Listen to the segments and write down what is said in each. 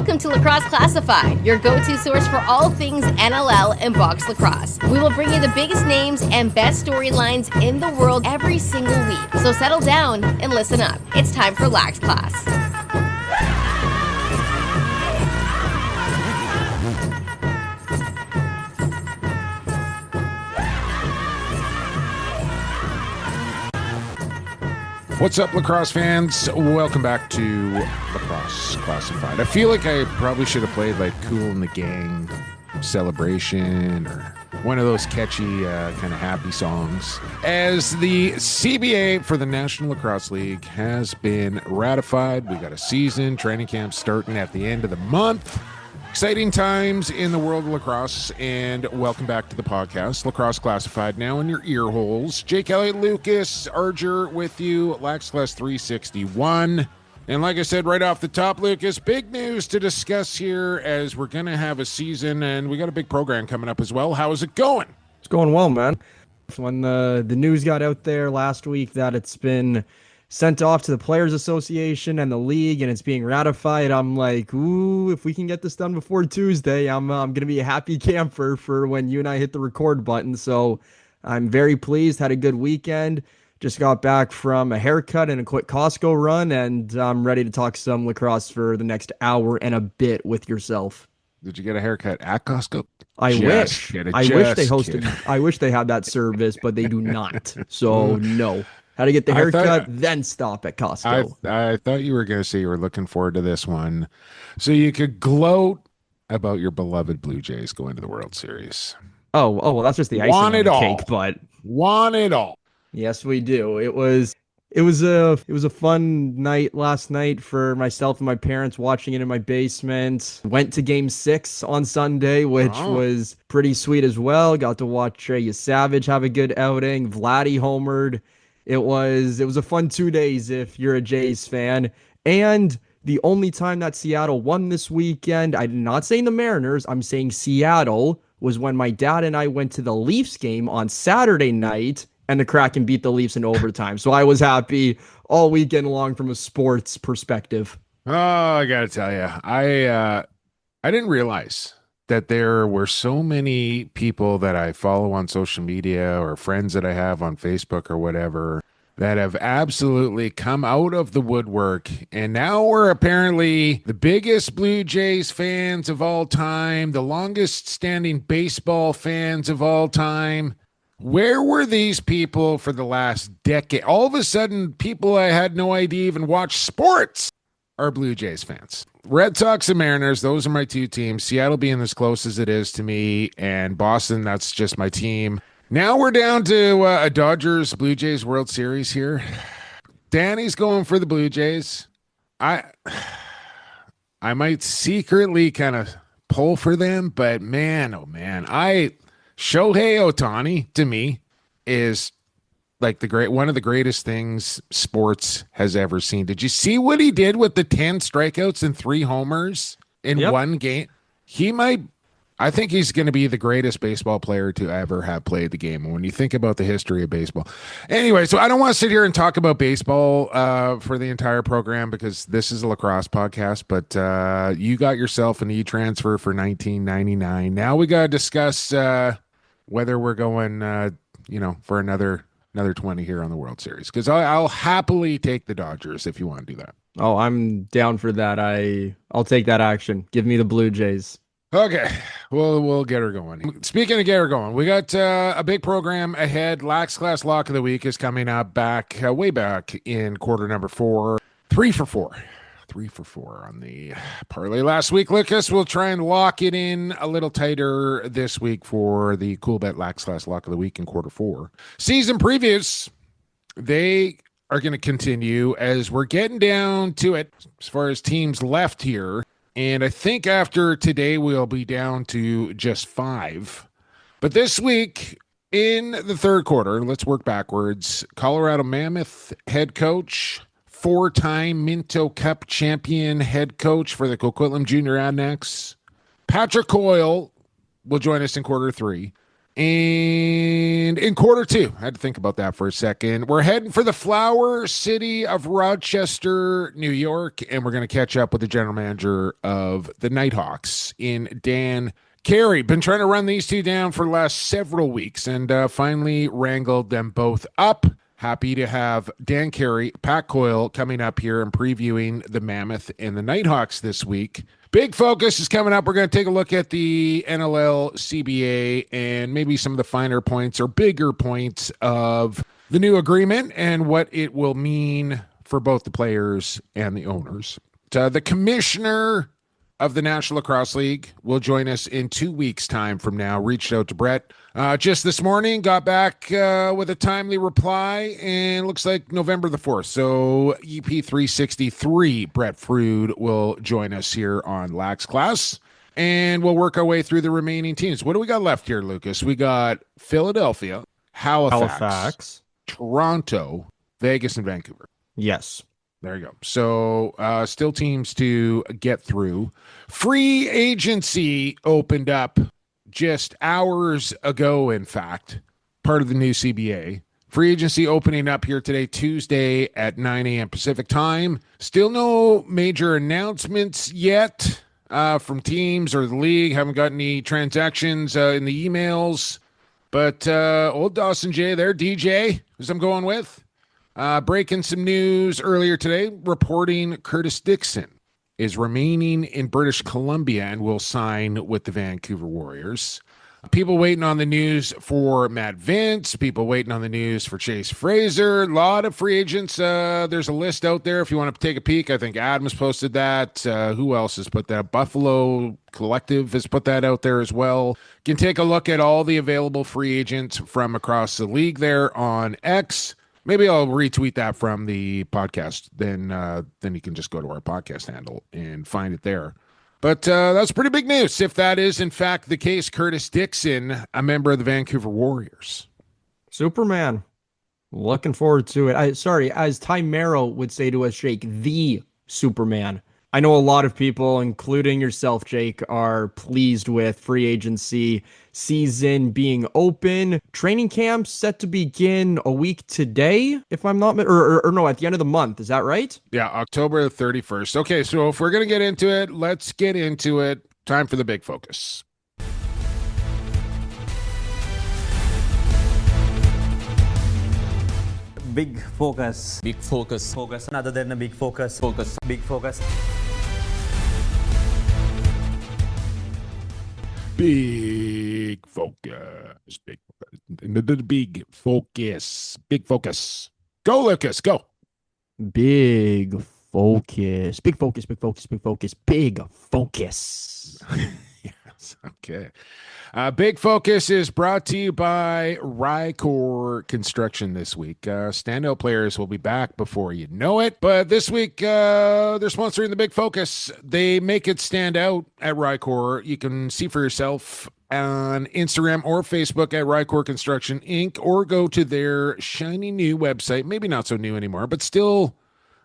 Welcome to Lacrosse Classified, your go-to source for all things NLL and box lacrosse. We will bring you the biggest names and best storylines in the world every single week. So settle down and listen up. It's time for Lax Class. What's up, lacrosse fans? Welcome back to Lacrosse Classified. I feel like I probably should have played like Cool and the Gang Celebration or one of those catchy kind of happy songs. As the CBA for the National Lacrosse League has been ratified, we got a season, training camp starting at the end of the month. Exciting times in the world of lacrosse, and welcome back to the podcast, Lacrosse Classified, now in your ear holes. Jake Elliott, Lucas Arger with you, Lax Class 361. And like I said right off the top, Lucas, big news to discuss here as we're going to have a season, and we got a big program coming up as well. How is it going? It's going well, man. When the news got out there last week that it's been sent off to the Players Association and the league, and it's being ratified, I'm like, ooh, if we can get this done before Tuesday, I'm going to be a happy camper for when you and I hit the record button. So I'm very pleased, had a good weekend, just got back from a haircut and a quick Costco run, and I'm ready to talk some lacrosse for the next hour and a bit with yourself. Did you get a haircut at Costco? I wish they hosted. I wish they had that service, but they do not. So no. How to get the haircut, then stop at Costco. I thought you were going to say you were looking forward to this one so you could gloat about your beloved Blue Jays going to the World Series. Oh, well, that's just the icing on the cake, but want it all. Yes, we do. It was a fun night last night for myself and my parents, watching it in my basement. Went to Game 6 on Sunday, which was pretty sweet as well. Got to watch Trey Savage have a good outing. Vladdy homered. It was a fun 2 days if you're a Jays fan. And the only time that Seattle won this weekend, I'm not saying the Mariners, I'm saying Seattle, was when my dad and I went to the Leafs game on Saturday night, and the Kraken beat the Leafs in overtime. So I was happy all weekend long from a sports perspective. Oh, I got to tell you, I didn't realize that there were so many people that I follow on social media or friends that I have on Facebook or whatever that have absolutely come out of the woodwork. And now we're apparently the biggest Blue Jays fans of all time, the longest standing baseball fans of all time. Where were these people for the last decade? All of a sudden, people I had no idea even watch sports are Blue Jays fans. Red Sox and Mariners, those are my two teams. Seattle being as close as it is to me, and Boston, that's just my team. Now we're down to a Dodgers Blue Jays World Series here. Danny's going for the Blue Jays. I might secretly kind of pull for them, but man, oh man, Shohei Ohtani to me is like one of the greatest things sports has ever seen. Did you see what he did with the 10 strikeouts and 3 homers in one game? I think he's going to be the greatest baseball player to ever have played the game. And when you think about the history of baseball. Anyway, so I don't want to sit here and talk about baseball for the entire program because this is a lacrosse podcast, but you got yourself an e-transfer for $19.99. Now we got to discuss whether we're going, for another 20 here on the World Series, because I'll happily take the Dodgers if you want to do that. Oh, I'm down for that. I'll take that action. Give me the Blue Jays. Okay, we'll get her going. Speaking of get her going, we got a big program ahead. Lax Class Lock of the Week is coming up way back in quarter number 4. 3 for 4. 3 for 4 on the parlay last week. Lucas, we'll try and lock it in a little tighter this week for the Coolbet Lax Class Lock of the Week in quarter 4. Season previews, they are going to continue as we're getting down to it as far as teams left here. And I think after today, we'll be down to just 5. But this week in the third quarter, let's work backwards. Colorado Mammoth head coach, 4-time Minto Cup champion head coach for the Coquitlam Junior Adnex, Patrick Coyle will join us in quarter 3. And in quarter two, I had to think about that for a second. We're heading for the Flower City of Rochester, New York, and we're going to catch up with the general manager of the Knighthawks in Dan Carey. Been trying to run these two down for the last several weeks and finally wrangled them both up. Happy to have Dan Carey, Pat Coyle coming up here and previewing the Mammoth and the Knighthawks this week. Big focus is coming up. We're going to take a look at the NLL, CBA, and maybe some of the finer points or bigger points of the new agreement and what it will mean for both the players and the owners. The commissioner of the National Lacrosse League will join us in 2 weeks' time from now. Reached out to Brett just this morning, got back with a timely reply, and looks like November the 4th. So EP 363, Brett Frood will join us here on Lax Class, and we'll work our way through the remaining teams. What do we got left here, Lucas? We got Philadelphia, Halifax, Toronto, Vegas, and Vancouver. Yes. There you go. So still teams to get through. Free agency opened up just hours ago, in fact, part of the new CBA. Free agency opening up here today, Tuesday at 9 a.m. Pacific time. Still no major announcements yet from teams or the league. Haven't got any transactions in the emails. But old Dawson J there, DJ, as I'm going with. Breaking some news earlier today, reporting Curtis Dixon is remaining in British Columbia and will sign with the Vancouver Warriors. People waiting on the news for Matt Vince, people waiting on the news for Chase Fraser, a lot of free agents. There's a list out there if you want to take a peek. I think Adams posted that. Who else has put that? Buffalo Collective has put that out there as well. You can take a look at all the available free agents from across the league there on X. Maybe I'll retweet that from the podcast. Then you can just go to our podcast handle and find it there. But that's pretty big news. If that is, in fact, the case, Curtis Dixon, a member of the Vancouver Warriors. Superman. Looking forward to it. As Ty Merrill would say to us, Jake, the Superman. I know a lot of people, including yourself, Jake, are pleased with free agency season being open. Training camp set to begin a week today, if I'm not, or no, at the end of the month. Is that right? Yeah, October 31st. Okay, so if we're going to get into it, let's get into it. Time for the big focus. Big focus. Big focus. Focus. Other than a big focus. Focus. Big focus. Big focus. Big focus. Big focus. Big focus. Go, Lucas. Go. Big focus. Big focus. Big focus. Big focus. Big focus. Yes. Okay. Big Focus is brought to you by Rycor Construction this week. Standout players will be back before you know it. But this week, they're sponsoring the Big Focus. They make it stand out at Rycor. You can see for yourself on Instagram or Facebook at Rycor Construction Inc. or go to their shiny new website. Maybe not so new anymore, but still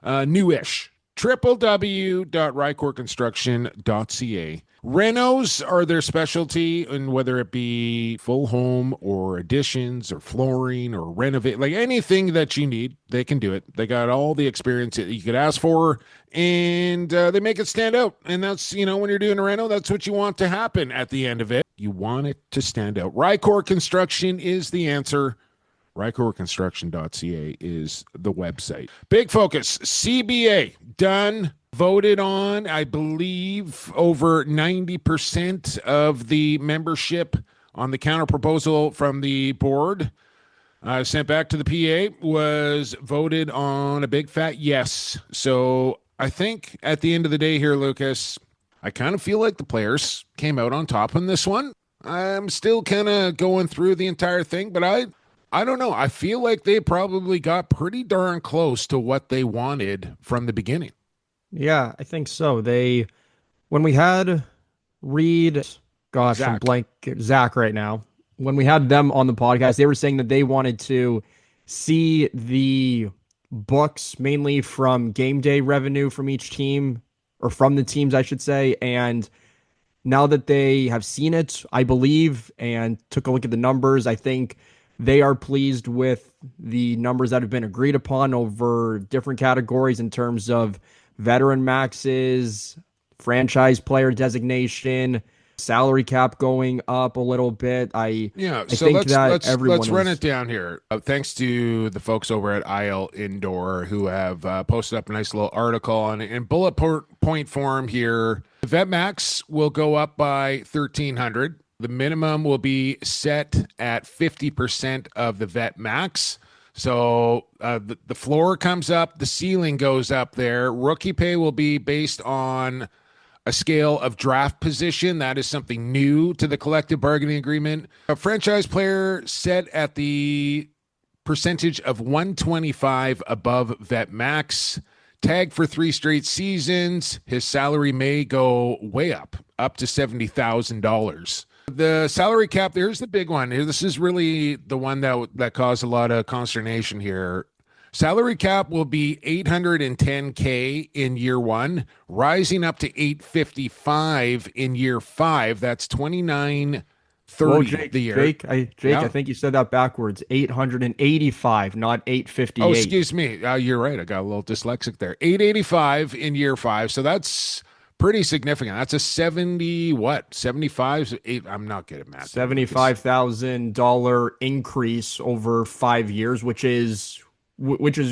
newish. www.rycorconstruction.ca. Renos are their specialty, and whether it be full home or additions or flooring or renovate, like anything that you need, they can do it. They got all the experience that you could ask for, and they make it stand out. And that's, when you're doing a reno, that's what you want to happen at the end of it. You want it to stand out. Rycor Construction is the answer. RycorConstruction.ca is the website. Big focus. CBA done. Voted on, I believe, over 90% of the membership on the counter proposal from the board sent back to the PA was voted on a big fat yes. So I think at the end of the day here, Lucas, I kind of feel like the players came out on top on this one. I'm still kind of going through the entire thing, but I don't know. I feel like they probably got pretty darn close to what they wanted from the beginning. Yeah, I think so. When we had Reed, I'm blank, Zach right now. When we had them on the podcast, they were saying that they wanted to see the books mainly from game day revenue from each team, or from the teams, I should say, and now that they have seen it, I believe, and took a look at the numbers, I think they are pleased with the numbers that have been agreed upon over different categories in terms of veteran maxes, franchise player designation, salary cap going up a little bit. Yeah, I so think let's that let's let's everyone run it is down here. Thanks to the folks over at IL Indoor who have posted up a nice little article on in point form here. The vet max will go up by 1,300. The minimum will be set at 50% of the vet max. So the floor comes up, the ceiling goes up there. Rookie pay will be based on a scale of draft position. That is something new to the collective bargaining agreement. A franchise player set at the percentage of 125 above vet max. Tagged for 3 straight seasons. His salary may go way up to $70,000. The salary cap, there's the big one. This is really the one that caused a lot of consternation here. Salary cap will be $810K in year 1, rising up to $855 in year 5. That's $2930 the year. Jake, I think you said that backwards. 885, not 858. Oh, excuse me. You're right. I got a little dyslexic there. 885 in year 5. So that's pretty significant. That's a 75, I'm not good at math. $75,000 increase over 5 years, which is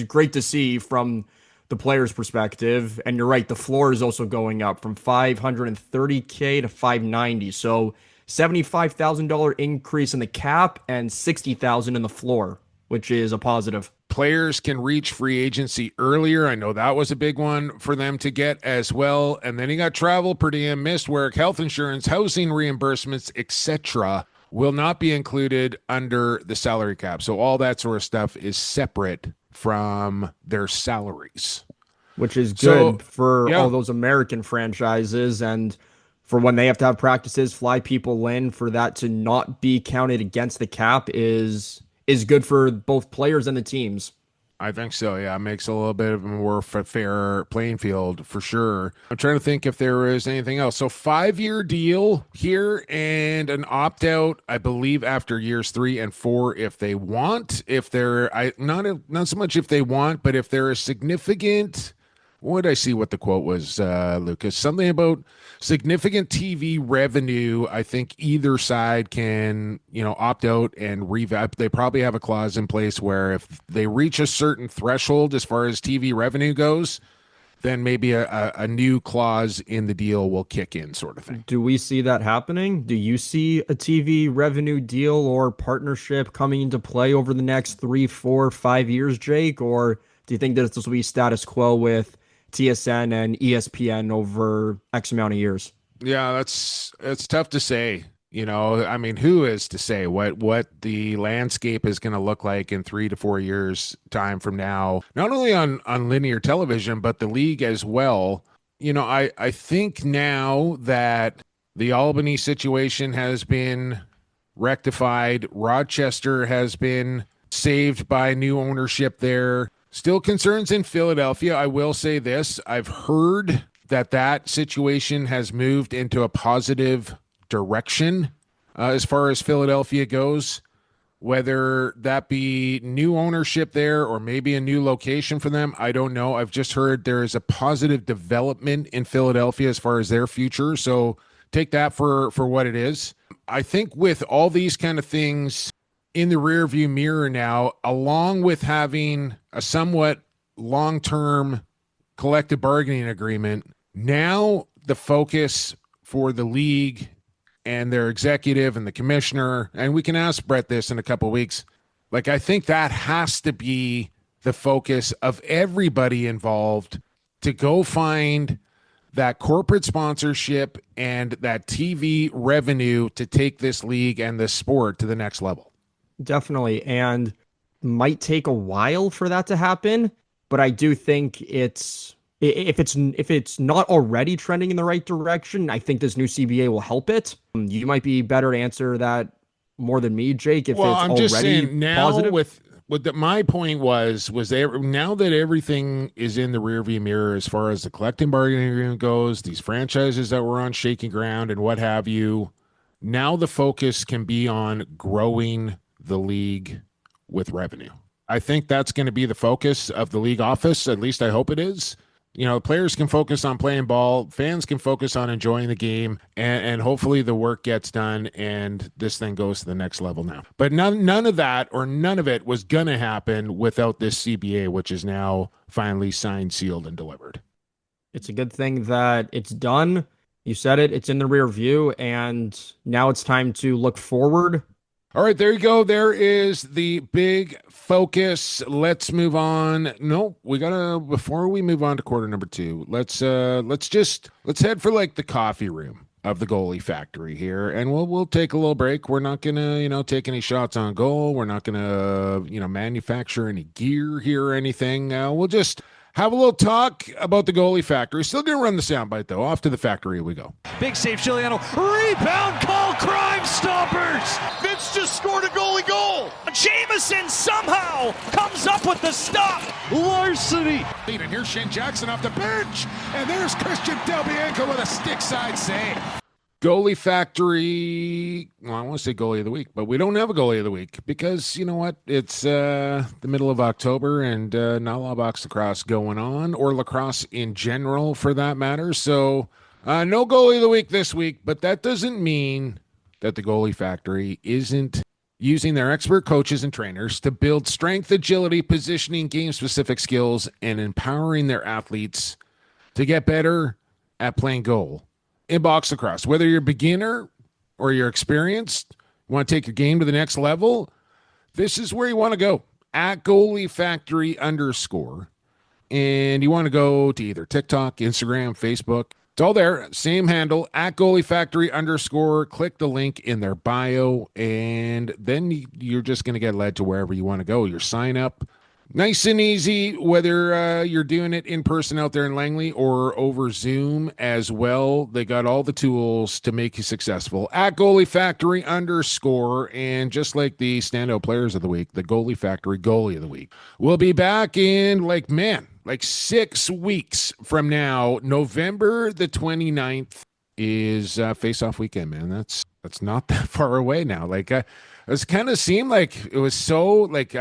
great to see from the player's perspective. And you're right, the floor is also going up from $530K to $590. So $75,000 increase in the cap and $60,000 in the floor, which is a positive. Players can reach free agency earlier. I know that was a big one for them to get as well. And then you got travel, per diem, missed work, health insurance, housing reimbursements, etc. will not be included under the salary cap. So all that sort of stuff is separate from their salaries. Which is good for all those American franchises, and for when they have to have practices, fly people in, for that to not be counted against the cap is good for both players and the teams. I think so, yeah. It makes a little bit of a more fair playing field for sure. I'm trying to think if there is anything else. So 5-year deal here and an opt-out, I believe, after years 3 and 4 if they want. If they're not so much if they want, but if there is significant. What did I see what the quote was, Lucas? Something about significant TV revenue. I think either side can, opt out and revamp. They probably have a clause in place where if they reach a certain threshold as far as TV revenue goes, then maybe a new clause in the deal will kick in, sort of thing. Do we see that happening? Do you see a TV revenue deal or partnership coming into play over the next 3, 4, 5 years, Jake? Or do you think that this will be status quo with TSN and ESPN over X amount of years? Yeah, it's tough to say. I mean, who is to say what the landscape is going to look like in 3 to 4 years time from now, not only on linear television, but the league as well. I think now that the Albany situation has been rectified, Rochester has been saved by new ownership there. Still concerns in Philadelphia. I will say this. I've heard that situation has moved into a positive direction as far as Philadelphia goes. Whether that be new ownership there or maybe a new location for them, I don't know. I've just heard there is a positive development in Philadelphia as far as their future. So take that for what it is. I think with all these kind of things in the rearview mirror now, along with having a somewhat long-term collective bargaining agreement, now the focus for the league and their executive and the commissioner, and we can ask Brett this in a couple of weeks, I think that has to be the focus of everybody involved, to go find that corporate sponsorship and that TV revenue to take this league and this sport to the next level. Definitely, and might take a while for that to happen, but I do think if it's not already trending in the right direction, I think this new CBA will help it. You might be better to answer that more than me, Jake. If it's I'm just already saying now positive. my point was now that everything is in the rearview mirror as far as the collective bargaining agreement goes, these franchises that were on shaky ground and what have you, now the focus can be on growing the league with revenue. I think that's going to be the focus of the league office. At least I hope it is. Players can focus on playing ball, fans can focus on enjoying the game, and hopefully the work gets done and this thing goes to the next level now. But none of that or none of it was going to happen without this CBA, which is now finally signed, sealed, and delivered. It's a good thing that it's done. You said it, it's in the rear view, and now it's time to look forward. All right, there you go. There is the big focus. Let's move on. No, before we move on to quarter number 2, let's head for like the coffee room of the Goalie Factory here, and we'll take a little break. We're not gonna, take any shots on goal. We're not gonna, manufacture any gear here or anything. We'll just have a little talk about the Goalie Factory. Still going to run the soundbite, though. Off to the factory we go. Big save, Chiliano. Rebound call, Crime Stoppers. Vince just scored a goalie goal. Jameson somehow comes up with the stop. Larceny. And here's Shane Jackson off the bench. And there's Christian Del Bianco with a stick side save. Goalie Factory, I want to say goalie of the week, but we don't have a goalie of the week because, you know what, it's the middle of October and not a lot of box lacrosse going on, or lacrosse in general for that matter. So no goalie of the week this week, but that doesn't mean that the Goalie Factory isn't using their expert coaches and trainers to build strength, agility, positioning, game-specific skills, and empowering their athletes to get better at playing goal in box lacrosse. Whether you're a beginner or you're experienced, you want to take your game to the next level, this is where you want to go. At Goalie Factory _. And you want to go to either TikTok, Instagram, Facebook. It's all there. Same handle, at Goalie Factory _. Click the link in their bio, and then you're just going to get led to wherever you want to go. Your sign up. Nice and easy, whether you're doing it in person out there in Langley or over Zoom as well. They got all the tools to make you successful. At Goalie Factory _. And just like the standout players of the week, the Goalie Factory Goalie of the week. We'll be back in like 6 weeks from now. November the 29th is face-off weekend, man. That's not that far away now. Like, it was kind of seemed like it was so, like,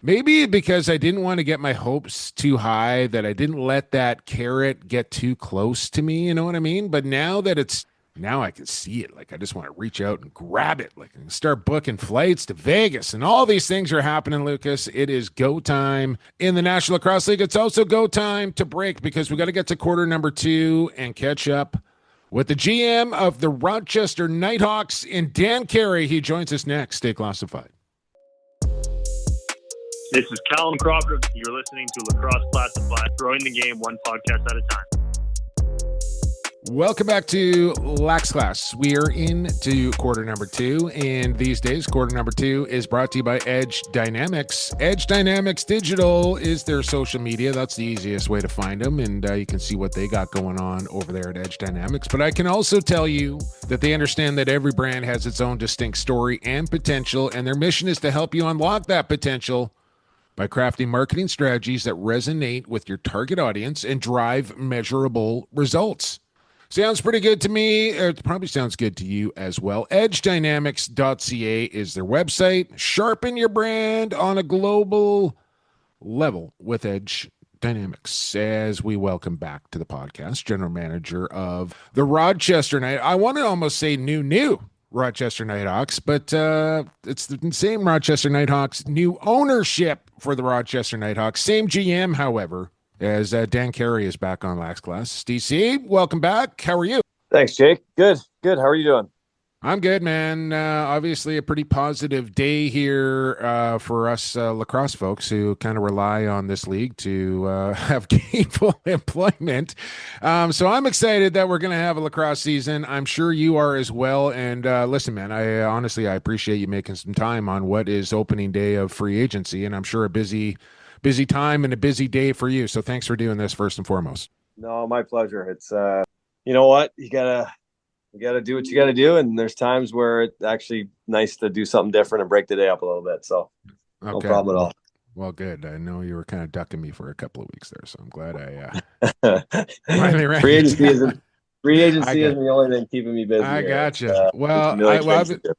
maybe because I didn't want to get my hopes too high, that I didn't let that carrot get too close to me, you know what I mean? But now I can see it. Like, I just want to reach out and grab it. Like, and start booking flights to Vegas, and all these things are happening, Lucas. It is go time in the National Lacrosse League. It's also go time to break because we got to get to quarter number 2 and catch up with the GM of the Rochester Knighthawks in Dan Carey. He joins us next. Stay classified. This is Callum Crawford. You're listening to Lacrosse Classified, growing the game one podcast at a time. Welcome back to Lax Class. We are into quarter number 2, and these days, quarter number 2 is brought to you by Edge Dynamics. Edge Dynamics Digital is their social media. That's the easiest way to find them, and you can see what they got going on over there at Edge Dynamics. But I can also tell you that they understand that every brand has its own distinct story and potential, and their mission is to help you unlock that potential by crafting marketing strategies that resonate with your target audience and drive measurable results. Sounds pretty good to me. It probably sounds good to you as well. EdgeDynamics.ca is their website. Sharpen your brand on a global level with Edge Dynamics. As we welcome back to the podcast, General Manager of the Rochester Knighthawks. I want to almost say new Rochester Knighthawks, but it's the same Rochester Knighthawks. New ownership for the Rochester Knighthawks. Same GM, however, as Dan Carey is back on Lax Class. DC, welcome back. How are you? Thanks, Jake. Good. How are you doing? I'm good, man. Obviously a pretty positive day here for us lacrosse folks who kind of rely on this league to have gainful employment. So I'm excited that we're going to have a lacrosse season. I'm sure you are as well. And listen, man, I appreciate you making some time on what is opening day of free agency. And I'm sure a busy time and a busy day for you. So thanks for doing this first and foremost. No, my pleasure. It's, you know what, you gotta do what you gotta do. And there's times where it's actually nice to do something different and break the day up a little bit. So No Okay. problem at all. Well, good. I know you were kind of ducking me for a couple of weeks there, so I'm glad I finally ran Free you agency down. isn't free I agency got, isn't the only thing keeping me busy I here. gotcha. It's a million things to do.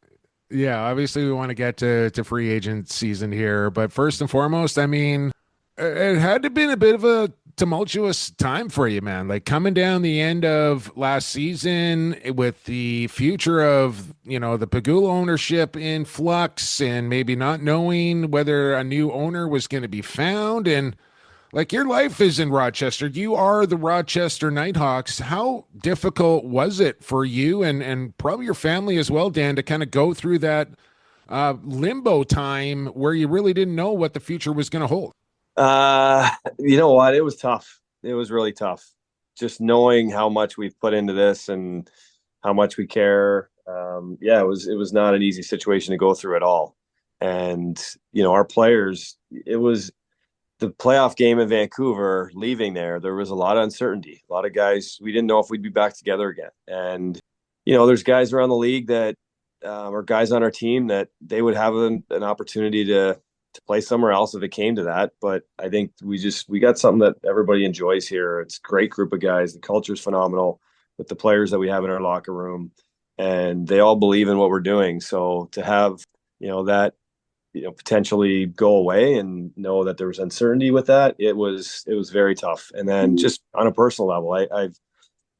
Yeah, obviously we want to get to free agent season here, but first and foremost, I mean, it had to have been a bit of a tumultuous time for you, man. Like coming down the end of last season with the future of, the Pagula ownership in flux and maybe not knowing whether a new owner was going to be found. And like your life is in Rochester. You are the Rochester Knighthawks. How difficult was it for you and probably your family as well, Dan, to kind of go through that limbo time where you really didn't know what the future was going to hold? You know what? It was tough. It was really tough. Just knowing how much we've put into this and how much we care. It was not an easy situation to go through at all. And, our players, it was the playoff game in Vancouver, leaving there was a lot of uncertainty. A lot of guys, we didn't know if we'd be back together again. And, there's guys around the league that, or guys on our team that they would have an opportunity to play somewhere else if it came to that. But I think we got something that everybody enjoys here. It's a great group of guys. The culture's phenomenal with the players that we have in our locker room, and they all believe in what we're doing. So to have, that, potentially go away and know that there was uncertainty with that, it was very tough. And then just on a personal level, I've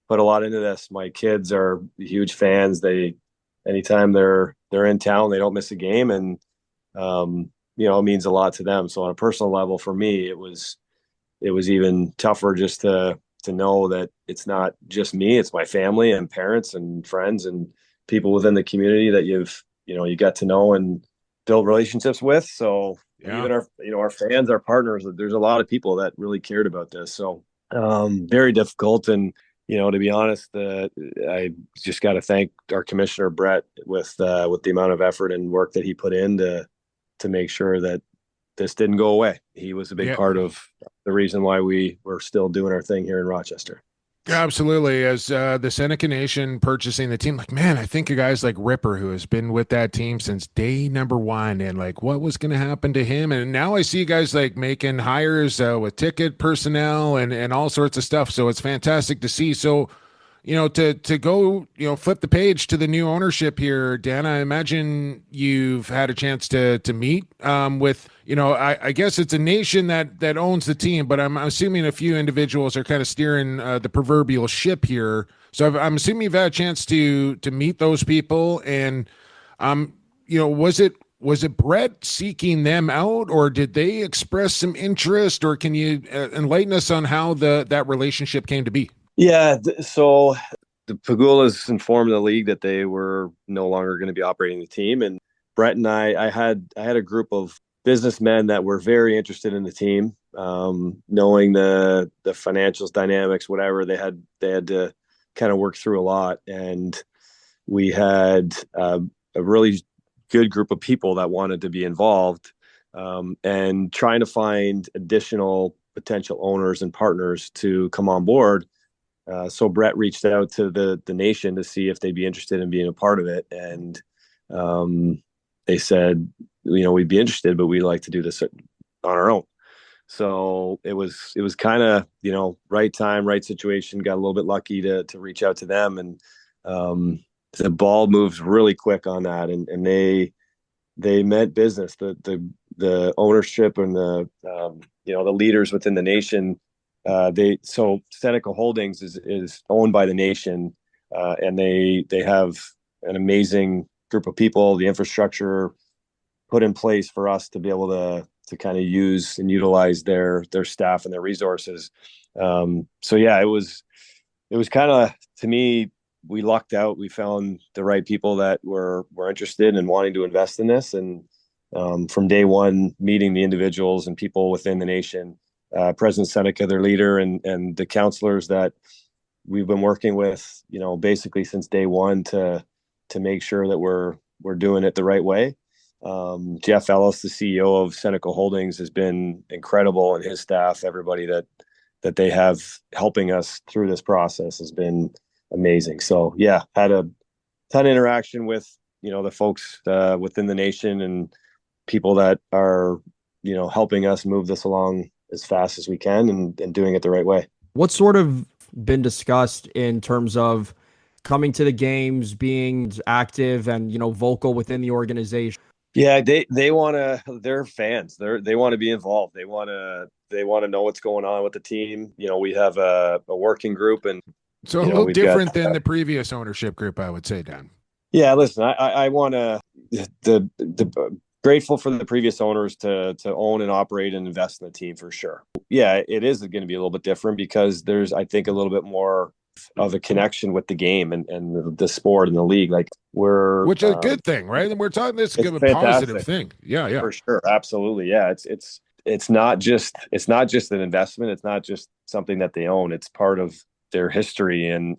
put a lot into this. My kids are huge fans. Anytime they're in town, they don't miss a game. And, it means a lot to them. So on a personal level, for me, it was even tougher just to know that it's not just me, it's my family and parents and friends and people within the community that you got to know and build relationships with. So even our fans, our partners, there's a lot of people that really cared about this. So very difficult. And, to be honest, I just got to thank our commissioner, Brett, with the amount of effort and work that he put in to make sure that this didn't go away. He was a big part of the reason why we were still doing our thing here in Rochester. Absolutely. As the Seneca Nation purchasing the team, like, man, I think of guys like Ripper, who has been with that team since day number one, and like what was going to happen to him. And now I see guys like making hires with ticket personnel and all sorts of stuff. So it's fantastic to see. So, to go, flip the page to the new ownership here, Dan, I imagine you've had a chance to meet with, I guess it's a nation that owns the team, but I'm assuming a few individuals are kind of steering the proverbial ship here. So I'm assuming you've had a chance to meet those people, and was it Brett seeking them out, or did they express some interest, or can you enlighten us on how that relationship came to be? Yeah, so the Pagulas informed the league that they were no longer going to be operating the team, and Brett and I had a group of businessmen that were very interested in the team, knowing the financials, dynamics, whatever. They had to kind of work through a lot, and we had a really good group of people that wanted to be involved, and trying to find additional potential owners and partners to come on board. So Brett reached out to the nation to see if they'd be interested in being a part of it. And they said, we'd be interested, but we'd like to do this on our own. So it was kind of, right time, right situation, got a little bit lucky to reach out to them. And the ball moved really quick on that. And they meant business. The ownership and the leaders within the nation, so Seneca Holdings is owned by the nation, and they have an amazing group of people, the infrastructure put in place for us to be able to kind of use and utilize their staff and their resources. So yeah, it was kind of, to me, we lucked out. We found the right people that were interested in wanting to invest in this. And from day one, meeting the individuals and people within the nation, President Seneca, their leader, and the counselors that we've been working with, basically since day one to make sure that we're doing it the right way. Jeff Ellis, the CEO of Seneca Holdings, has been incredible, and his staff, everybody that they have helping us through this process has been amazing. So yeah, had a ton of interaction with, the folks within the nation and people that are, helping us move this along as fast as we can and doing it the right way. What's sort of been discussed in terms of coming to the games, being active and, vocal within the organization? Yeah, they want to. They're fans. They want to be involved. They want to know what's going on with the team. We have a working group, and so a little different than the previous ownership group, I would say, Dan. Yeah, listen, I want to the grateful for the previous owners to own and operate and invest in the team for sure. Yeah, it is going to be a little bit different because there's, I think, a little bit more of a connection with the game and the sport and the league. Like which is a good thing, right? And we're talking this is a positive thing. Yeah, for sure, absolutely. Yeah, it's not just an investment. It's not just something that they own. It's part of their history and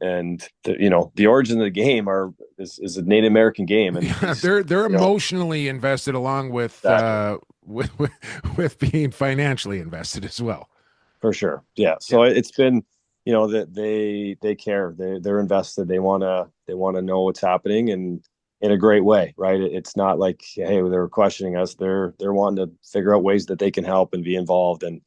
the origin of the game is a Native American game, and they're emotionally invested along with exactly. with being financially invested as well. For sure, yeah. So it's been. That they care. They're invested. They want to know what's happening and in a great way, right? It's not like, hey, they're questioning us. They're wanting to figure out ways that they can help and be involved. And,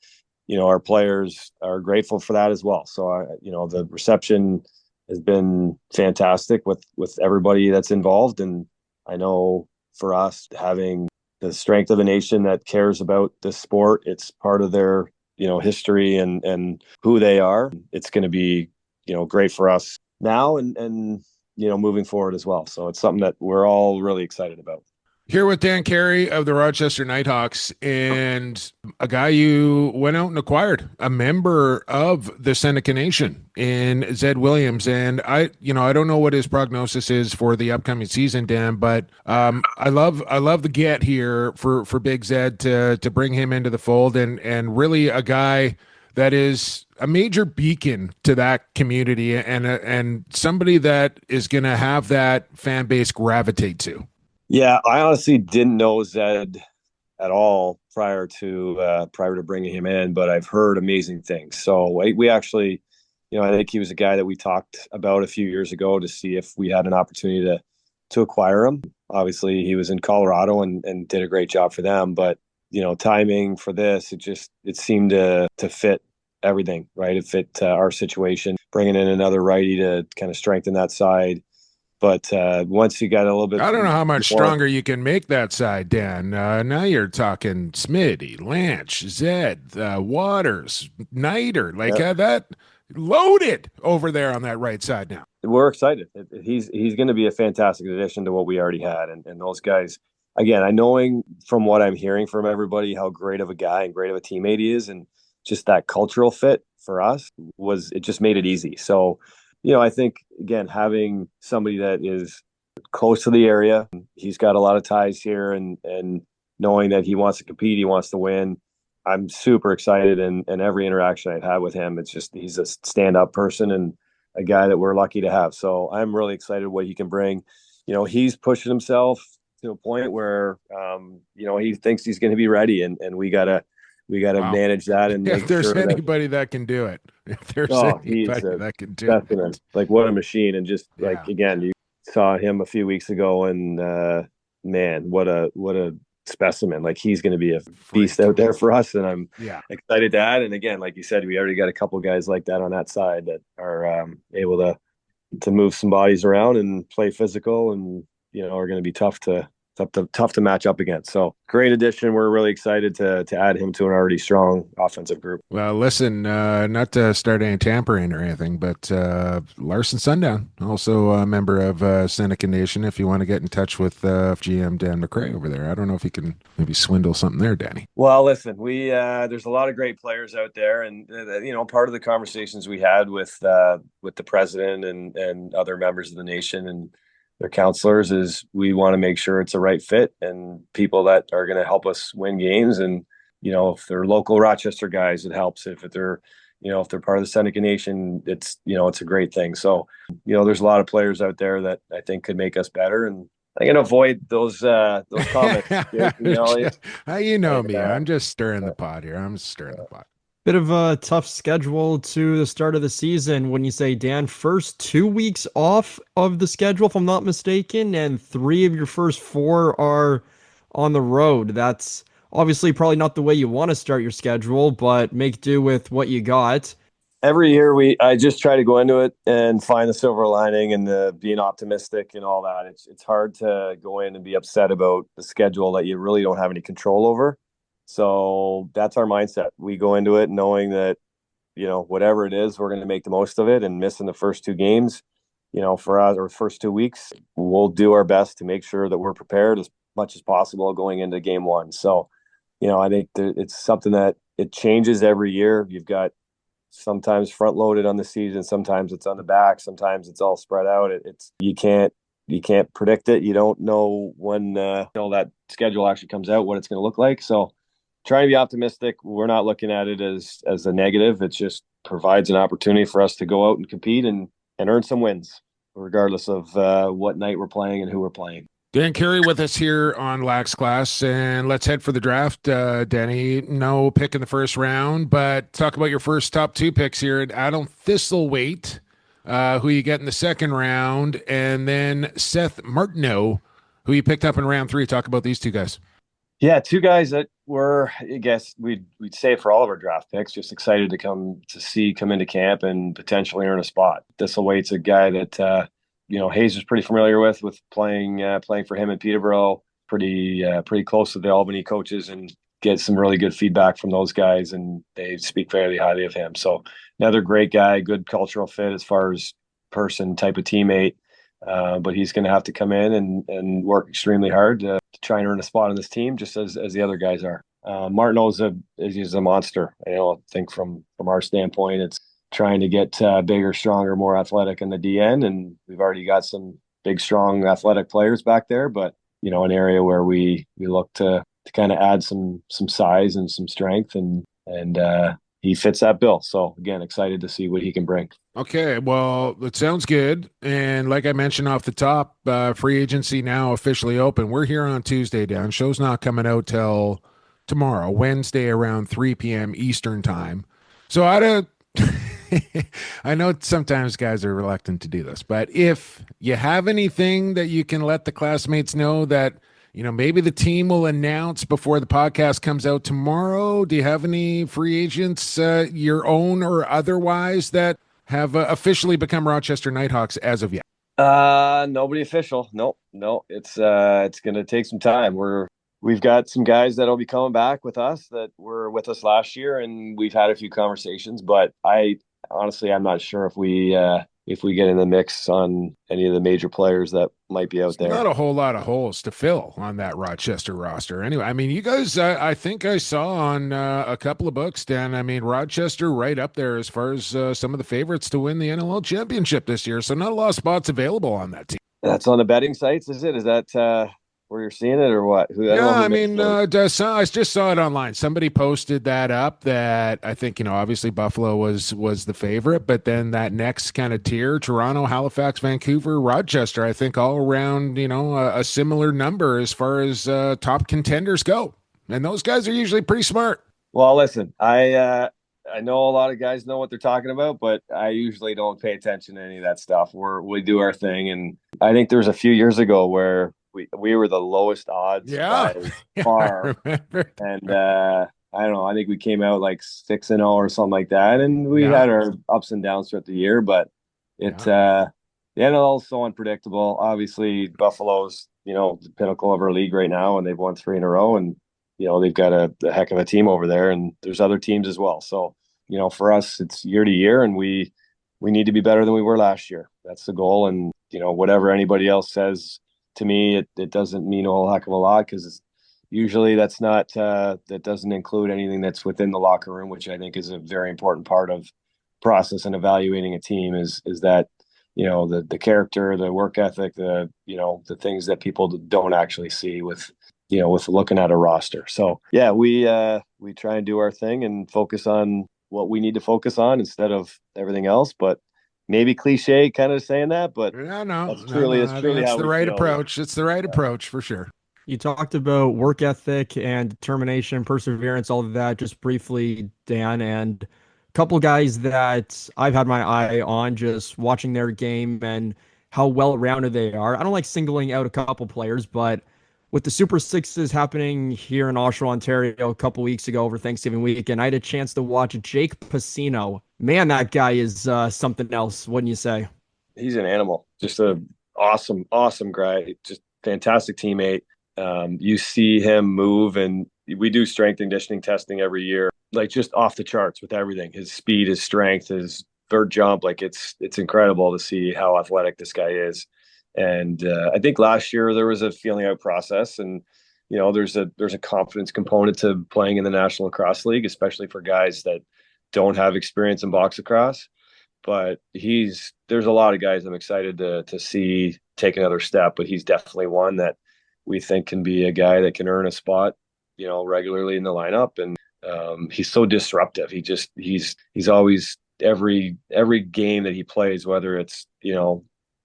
our players are grateful for that as well. So, the reception has been fantastic with everybody that's involved. And I know for us, having the strength of a nation that cares about this sport, it's part of their history and who they are. It's going to be, great for us now and moving forward as well. So it's something that we're all really excited about. Here with Dan Carey of the Rochester Knighthawks, and a guy you went out and acquired, a member of the Seneca Nation in Zed Williams. And I don't know what his prognosis is for the upcoming season, Dan, but I love the get here for Big Zed to bring him into the fold and really a guy that is a major beacon to that community and somebody that is going to have that fan base gravitate to. Yeah, I honestly didn't know Zed at all prior to bringing him in, but I've heard amazing things. So we actually, I think he was a guy that we talked about a few years ago to see if we had an opportunity to acquire him. Obviously, he was in Colorado and did a great job for them, but timing for this, it seemed to fit everything, right? It fit our situation, bringing in another righty to kind of strengthen that side. But once you got a little bit, I don't know how much stronger you can make that side, Dan. Now you're talking Smitty, Lanch, Zed, Waters, Niter, that loaded over there on that right side now. We're excited. He's going to be a fantastic addition to what we already had. And those guys, again, I knowing from what I'm hearing from everybody, how great of a guy and great of a teammate he is. And just that cultural fit for us it just made it easy. So, I think, again, having somebody that is close to the area, he's got a lot of ties here and knowing that he wants to compete, he wants to win. I'm super excited. And every interaction I've had with him, it's just, he's a stand-up person and a guy that we're lucky to have. So I'm really excited what he can bring. He's pushing himself to a point where, he thinks he's going to be ready and we gotta manage that. And if there's anybody that can do it, that can do it. Like, what a machine. And just again, you saw him a few weeks ago and man, what a specimen. Like, he's going to be a beast out there for us. And I'm excited to add. And again, like you said, we already got a couple guys like that on that side that are able to move some bodies around and play physical and, are going to be tough to match up against. So great addition. We're really excited to add him to an already strong offensive group. Well, listen, not to start any tampering or anything, but Larson Sundown, also a member of Seneca Nation. If you want to get in touch with GM Dan McRae over there, I don't know if he can maybe swindle something there, Danny. Well, listen, we there's a lot of great players out there, and part of the conversations we had with the president and other members of the nation and their counselors is we want to make sure it's a right fit and people that are going to help us win games. And, if they're local Rochester guys, it helps. If they're part of the Seneca Nation, it's a great thing. So, there's a lot of players out there that I think could make us better. And I'm going to avoid those comments. Me. I'm just stirring the pot here. I'm stirring the pot. Bit of a tough schedule to the start of the season. When you say, Dan, first 2 weeks off of the schedule, if I'm not mistaken, and 3 of your first 4 are on the road. That's obviously probably not the way you want to start your schedule, but make do with what you got. Every year I just try to go into it and find the silver lining and being optimistic and all that. It's hard to go in and be upset about the schedule that you really don't have any control over. So that's our mindset. We go into it knowing that, whatever it is, we're going to make the most of it, and missing the first 2 games, for us, or first 2 weeks, we'll do our best to make sure that we're prepared as much as possible going into game 1. So, I think it's something that it changes every year. You've got sometimes front loaded on the season, sometimes it's on the back, sometimes it's all spread out. You can't predict it. You don't know when that schedule actually comes out, what it's going to look like. So trying to be optimistic. We're not looking at it as a negative. It just provides an opportunity for us to go out and compete and earn some wins, regardless of what night we're playing and who we're playing. Dan Carey with us here on Lax Class, and let's head for the draft. Danny, no pick in the first round, but talk about your first top 2 picks here at Adam Thistlethwaite, who you get in the second round, and then Seth Martineau, who you picked up in round 3. Talk about these 2 guys. Yeah, 2 guys that were, I guess we'd say for all of our draft picks, just excited to come into camp and potentially earn a spot. Thistlethwaite's a guy that Hayes was pretty familiar with playing for him in Peterborough, pretty close to the Albany coaches, and get some really good feedback from those guys, and they speak fairly highly of him. So another great guy, good cultural fit as far as person, type of teammate. But he's going to have to come in and work extremely hard to try and earn a spot on this team, just as the other guys are. Martineau's he's a monster. I think from our standpoint, it's trying to get bigger, stronger, more athletic in the DN, and we've already got some big, strong, athletic players back there. But an area where we look to kind of add some size and some strength, and he fits that bill. So again, excited to see what he can bring. Okay, well, it sounds good. And like I mentioned off the top, free agency now officially open. We're here on Tuesday, Dan. Show's not coming out till tomorrow, Wednesday, around 3 p.m. Eastern time. So I know sometimes guys are reluctant to do this, but if you have anything that you can let the classmates know that, maybe the team will announce before the podcast comes out tomorrow. Do you have any free agents, your own or otherwise, that have officially become Rochester Knighthawks as of yet? Nobody official. No. It's going to take some time. We've got some guys that'll be coming back with us that were with us last year, and we've had a few conversations, but I'm not sure if we get in the mix on any of the major players that might be out there. Not a whole lot of holes to fill on that Rochester roster. Anyway, I mean, you guys, I think I saw on a couple of books, Dan, I mean, Rochester right up there as far as some of the favorites to win the NLL championship this year. So not a lot of spots available on that team. That's on the betting sites, is it? Is that where you're seeing it or what? I just saw it online. Somebody posted that up, that I think, obviously Buffalo was the favorite, but then that next kind of tier, Toronto, Halifax, Vancouver, Rochester, I think all around, a similar number as far as top contenders go. And those guys are usually pretty smart. Well, listen, I know a lot of guys know what they're talking about, but I usually don't pay attention to any of that stuff. We do our thing. And I think there was a few years ago where we were the lowest odds by far. And I don't know, I think we came out like 6-0 or something like that. And we had our ups and downs throughout the year, but the NLL is so unpredictable. Obviously, Buffalo's, the pinnacle of our league right now, and they've won 3 in a row, and they've got a heck of a team over there, and there's other teams as well. So, for us, it's year to year, and we need to be better than we were last year. That's the goal. And, whatever anybody else says to me, it doesn't mean a whole heck of a lot, because usually that's not, that doesn't include anything that's within the locker room, which I think is a very important part of process and evaluating a team is that, the character, the work ethic, the things that people don't actually see with looking at a roster. So yeah, we try and do our thing and focus on what we need to focus on instead of everything else. But maybe cliche kind of saying that, but it's truly how the right approach. It's the right approach for sure. You talked about work ethic and determination, perseverance, all of that just briefly, Dan, and a couple guys that I've had my eye on just watching their game and how well-rounded they are. I don't like singling out a couple players, but with the Super Sixes happening here in Oshawa, Ontario a couple weeks ago over Thanksgiving weekend, I had a chance to watch Jake Pacino. Man, that guy is something else, wouldn't you say? He's an animal, just a awesome guy, just fantastic teammate. You see him move, and we do strength and conditioning testing every year, like just off the charts with everything. His speed, his strength, his vert jump, like it's incredible to see how athletic this guy is. And I think last year there was a feeling out process, and there's a confidence component to playing in the National Lacrosse League, especially for guys that don't have experience in box lacrosse. But there's a lot of guys I'm excited to see take another step, but he's definitely one that we think can be a guy that can earn a spot, regularly in the lineup. And he's so disruptive. He's always every game that he plays, whether it's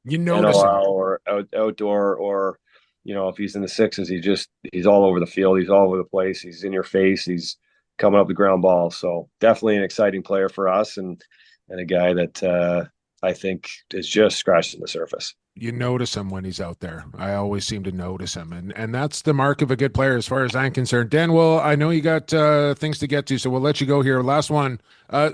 NLL or outdoor, or if he's in the sixes, he's all over the field. He's all over the place. He's in your face. He's coming up the ground ball. So definitely an exciting player for us, and a guy that I think is just scratching the surface. You notice him when he's out there. I always seem to notice him, and that's the mark of a good player as far as I'm concerned. Dan, well, I know you got things to get to, so we'll let you go here. Last one.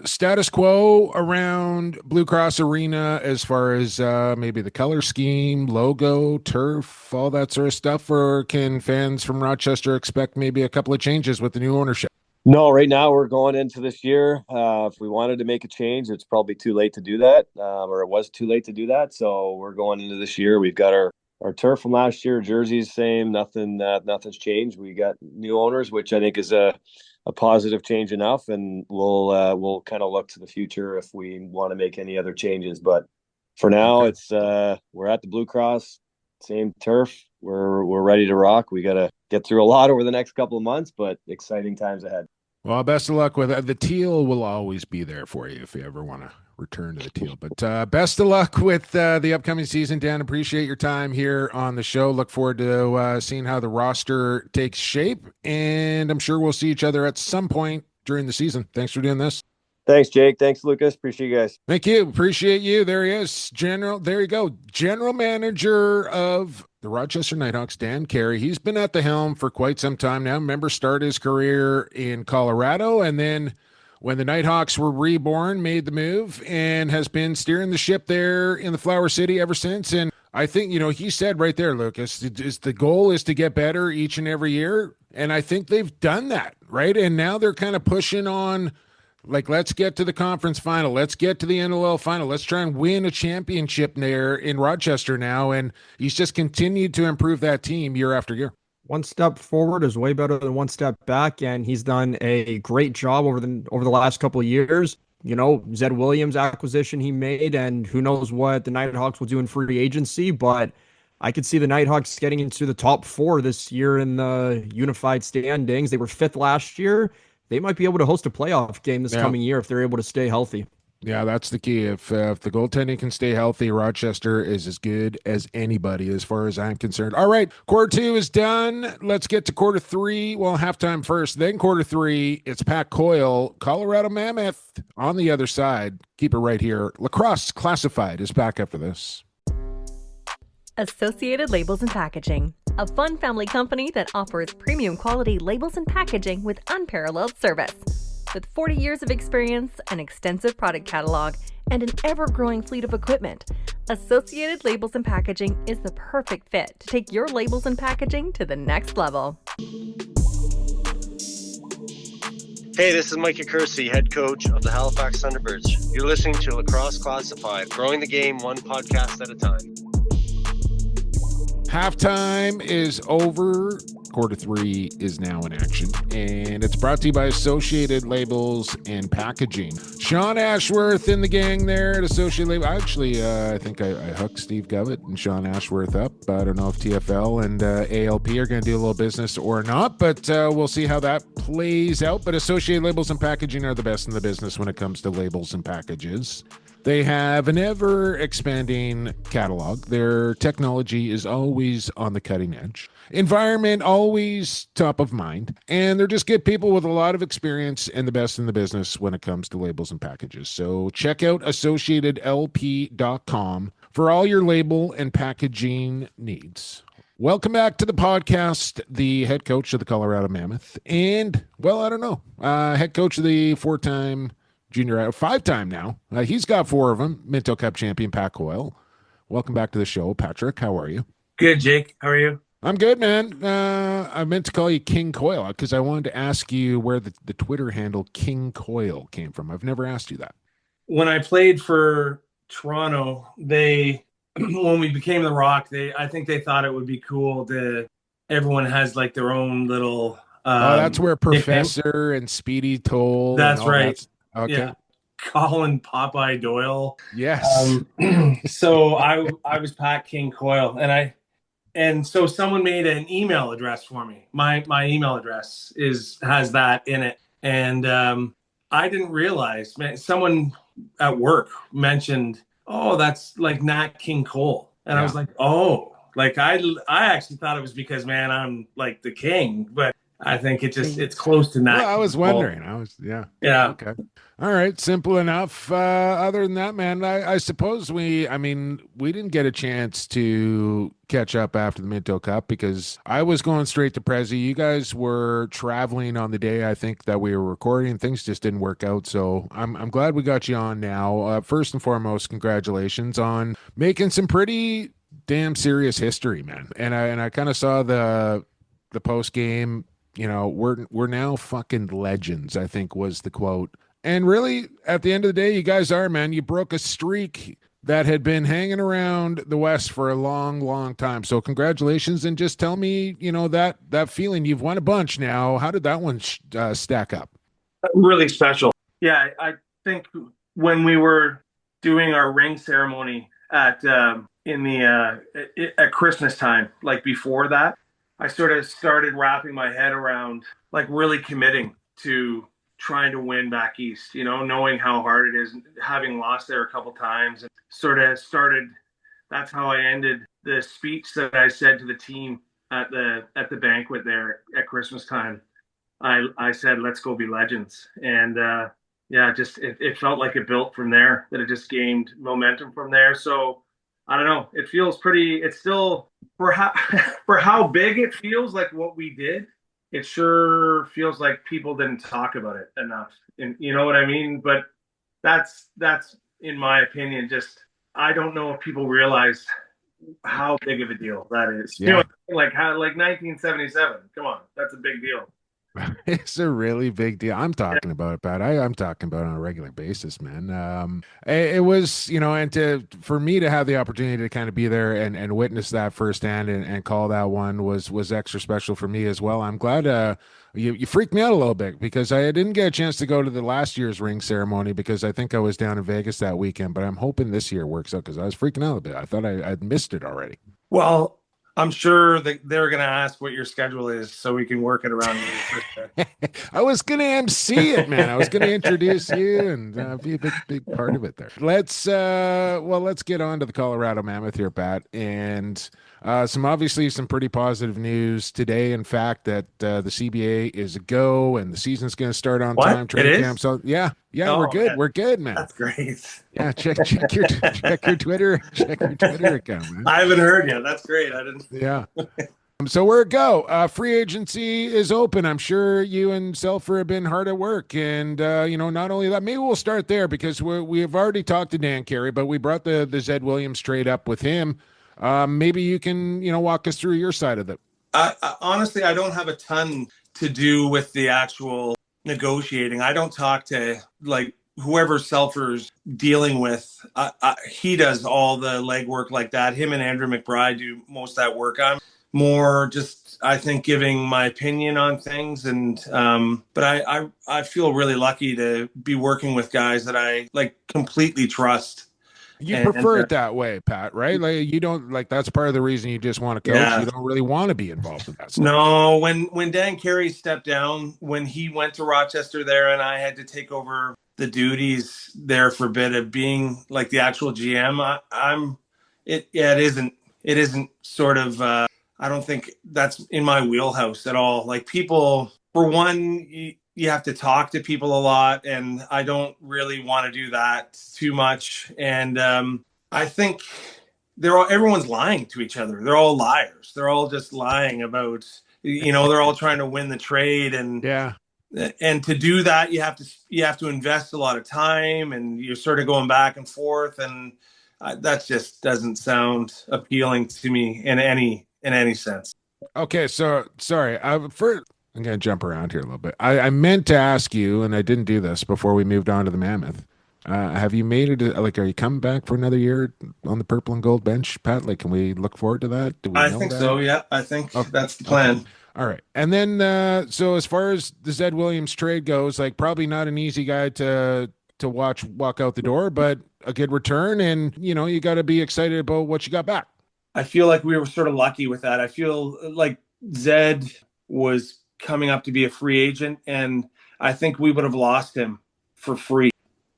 Status quo around Blue Cross Arena as far as maybe the color scheme, logo, turf, all that sort of stuff, or can fans from Rochester expect maybe a couple of changes with the new ownership? No, right now we're going into this year. If we wanted to make a change, it's probably too late to do that, or it was too late to do that. So we're going into this year. We've got our turf from last year, jerseys same, nothing's changed. We got new owners, which I think is a positive change enough, and we'll kind of look to the future if we want to make any other changes. But for now, it's we're at the Blue Cross, same turf. We're ready to rock. We got to get through a lot over the next couple of months, but exciting times ahead. Well, best of luck with it. The teal will always be there for you if you ever want to return to the teal. But best of luck with the upcoming season, Dan. Appreciate your time here on the show. Look forward to seeing how the roster takes shape, and I'm sure we'll see each other at some point during the season. Thanks for doing this. Thanks, Jake. Thanks, Lucas. Appreciate you guys. Thank you. Appreciate you. There he is. There you go. General manager of the Rochester Knighthawks, Dan Carey. He's been at the helm for quite some time now. Remember, started his career in Colorado, and then when the Knighthawks were reborn, made the move and has been steering the ship there in the Flower City ever since. And I think, he said right there, Lucas, the goal is to get better each and every year. And I think they've done that, right? And now they're kind of pushing on, like, let's get to the conference final. Let's get to the NLL final. Let's try and win a championship there in Rochester now. And he's just continued to improve that team year after year. One step forward is way better than one step back, and he's done a great job over the last couple of years. Zed Williams acquisition he made, and who knows what the Knighthawks will do in free agency, but I could see the Knighthawks getting into the top 4 this year in the unified standings. They were 5th last year. They might be able to host a playoff game this coming year if they're able to stay healthy. Yeah, that's the key. If the goaltending can stay healthy, Rochester is as good as anybody as far as I'm concerned. All right, quarter 2 is done. Let's get to quarter 3. Well, halftime first, then quarter 3. It's Pat Coyle, Colorado Mammoth on the other side. Keep it right here. Lacrosse Classified is back after this. Associated Labels and Packaging, a fun family company that offers premium quality labels and packaging with unparalleled service. With 40 years of experience, an extensive product catalog, and an ever-growing fleet of equipment, Associated Labels and Packaging is the perfect fit to take your labels and packaging to the next level. Hey, this is Mike Kersey, head coach of the Halifax Thunderbirds. You're listening to Lacrosse Classified, growing the game one podcast at a time. Halftime is over. Quarter 3 is now in action, and it's brought to you by Associated Labels and Packaging. Sean Ashworth in the gang there at Associated Labels. Actually, I think I hooked Steve Govett and Sean Ashworth up. I don't know if TFL and ALP are going to do a little business or not, but we'll see how that plays out. But Associated Labels and Packaging are the best in the business when it comes to labels and packages. They have an ever-expanding catalog. Their technology is always on the cutting edge. Environment always top of mind. And they're just good people with a lot of experience and the best in the business when it comes to labels and packages. So check out associatedlp.com for all your label and packaging needs. Welcome back to the podcast. The head coach of the Colorado Mammoth, and well, I don't know, head coach of the 4-time junior, 5-time now. He's got 4 of them. Minto Cup champion Pat Coyle. Welcome back to the show, Patrick. How are you? Good, Jake. How are you? I'm good, man. I meant to call you King Coyle because I wanted to ask you where the Twitter handle King Coyle came from. I've never asked you that. When I played for Toronto, when we became the Rock, I think they thought it would be cool to everyone has like their own little. That's where nickname. Professor and Speedy Toll. That's and all right. Okay. Yeah. Colin Popeye Doyle. Yes. So I was Pat King Coyle, and so someone made an email address for me. My email address has that in it, and I didn't realize. Someone at work mentioned, "Oh, that's like Nat King Cole," and I was like, "Oh, like I actually thought it was because, man, I'm like the king, but I think it's close to Nat." Well, I was King wondering. Cole. Yeah. Okay. All right, simple enough. Other than that, man, I suppose we didn't get a chance to catch up after the Minto Cup because I was going straight to Prezi. You guys were traveling on the day I think that we were recording. Things just didn't work out, so I'm glad we got you on now. First and foremost, congratulations on making some pretty damn serious history, man. And I kind of saw the post game. You know, we're now fucking legends, I think was the quote. And really, at the end of the day, you guys are, man. You broke a streak that had been hanging around the West for a long, long time. So congratulations, and just tell me, that feeling. You've won a bunch now. How did that one stack up? Really special. Yeah, I think when we were doing our ring ceremony at Christmas time, like before that, I sort of started wrapping my head around like really committing to trying to win back east, knowing how hard it is, having lost there a couple times, and sort of started. That's how I ended the speech that I said to the team at the banquet there at Christmas time. I said, "Let's go be legends," and it felt like it built from there. That it just gained momentum from there. So I don't know. It feels pretty. It's still for how big it feels like what we did. It sure feels like people didn't talk about it enough. And you know what I mean? But that's in my opinion, just, I don't know if people realize how big of a deal that is. Yeah. Like 1977. Come on. That's a big deal. It's a really big deal. I'm talking about it, Pat. I'm talking about it on a regular basis, man. It was, and for me to have the opportunity to kind of be there and witness that firsthand and call that one was extra special for me as well. I'm glad you freaked me out a little bit because I didn't get a chance to go to the last year's ring ceremony because I think I was down in Vegas that weekend, but I'm hoping this year works out because I was freaking out a bit. I thought I'd missed it already. Well, I'm sure that they're going to ask what your schedule is so we can work it around you. I was going to MC it, man. I was going to introduce you and be a big part of it there. Let's get on to the Colorado Mammoth here, Pat. And some pretty positive news today. In fact, that the CBA is a go and the season's going to start on time. Training camp. So yeah, we're good. Man. We're good, man. That's great. Yeah, check your Twitter account, man. I haven't heard yet. That's great. I didn't. Yeah. So where it go? Free agency is open. I'm sure you and Selfer have been hard at work, and not only that, maybe we'll start there because we've already talked to Dan Carey, but we brought the Zed Williams trade up with him. Maybe you can walk us through your side of it. Honestly, I don't have a ton to do with the actual negotiating. I don't talk to whoever Selfer's dealing with. He does all the legwork like that. Him and Andrew McBride do most of that work. I'm more just, I think, giving my opinion on things. And but I feel really lucky to be working with guys that I completely trust. You prefer it that way, Pat, right? Like you don't that's part of the reason you just want to coach. Yeah. You don't really want to be involved in that stuff. No, when Dan Carey stepped down, when he went to Rochester there, and I had to take over the duties there for a bit of being the actual GM, it isn't sort of. I don't think that's in my wheelhouse at all. People, for one, you have to talk to people a lot, and I don't really want to do that too much. And I think everyone's lying to each other. They're all liars. They're all just lying about, they're all trying to win the trade. And to do that, you have to invest a lot of time, and you're sort of going back and forth. And that just doesn't sound appealing to me in any sense. Okay, so sorry. I'm going to jump around here a little bit. I meant to ask you, and I didn't do this before we moved on to the Mammoth. Have you made it? Like, are you coming back for another year on the purple and gold bench, Pat? Like, can we look forward to that? Do we I know think that? so. Yeah, I think that's the plan. Okay. All right. And then, so as far as the Zed Williams trade goes, like, probably not an easy guy to walk out the door, but a good return. And, you got to be excited about what you got back. I feel like we were sort of lucky with that. I feel like Zed was coming up to be a free agent, and I think we would have lost him for free.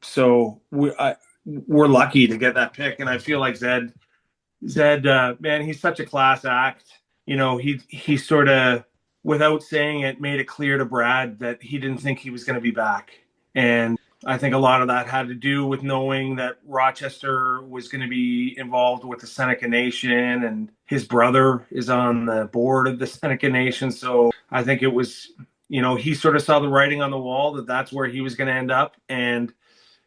So we're lucky to get that pick. And I feel like Zed, man, he's such a class act. He sort of, without saying it, made it clear to Brad that he didn't think he was going to be back. And I think a lot of that had to do with knowing that Rochester was going to be involved with the Seneca Nation, and his brother is on the board of the Seneca Nation. So I think it was, he sort of saw the writing on the wall that that's where he was going to end up. And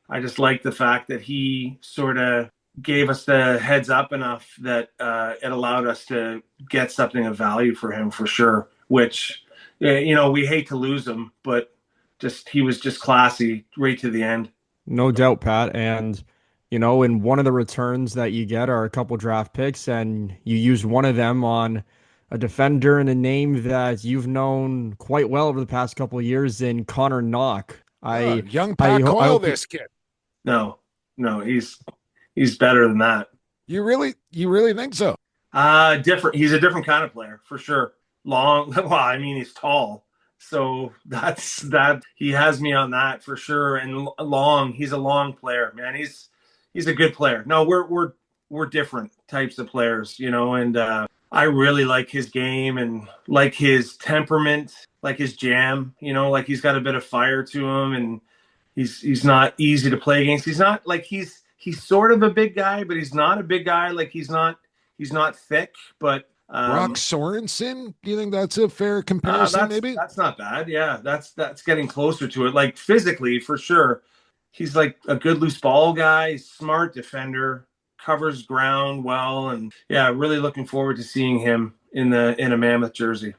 I just like the fact that he sort of gave us the heads up enough that it allowed us to get something of value for him, for sure, which, we hate to lose him, but he was just classy right to the end. No doubt, Pat. And, in one of the returns that you get are a couple draft picks, and you used one of them on a defender and a name that you've known quite well over the past couple of years in Connor Knock. Young Pat Coyle, this kid. No, he's better than that. You really think so? Different. He's a different kind of player, for sure. Long. Well, I mean, he's tall. So that he has me on that for sure. And long, he's a long player, man. He's a good player. No, we're different types of players, and I really like his game and like his temperament, like his jam, like he's got a bit of fire to him, and he's not easy to play against. He's not like he's sort of a big guy, but he's not a big guy. Like he's not thick, but Brock Sorensen, do you think that's a fair comparison? Maybe that's not bad. Yeah, that's getting closer to it. Like physically, for sure, he's like a good loose ball guy, smart defender, covers ground well, and yeah, really looking forward to seeing him in a Mammoth jersey.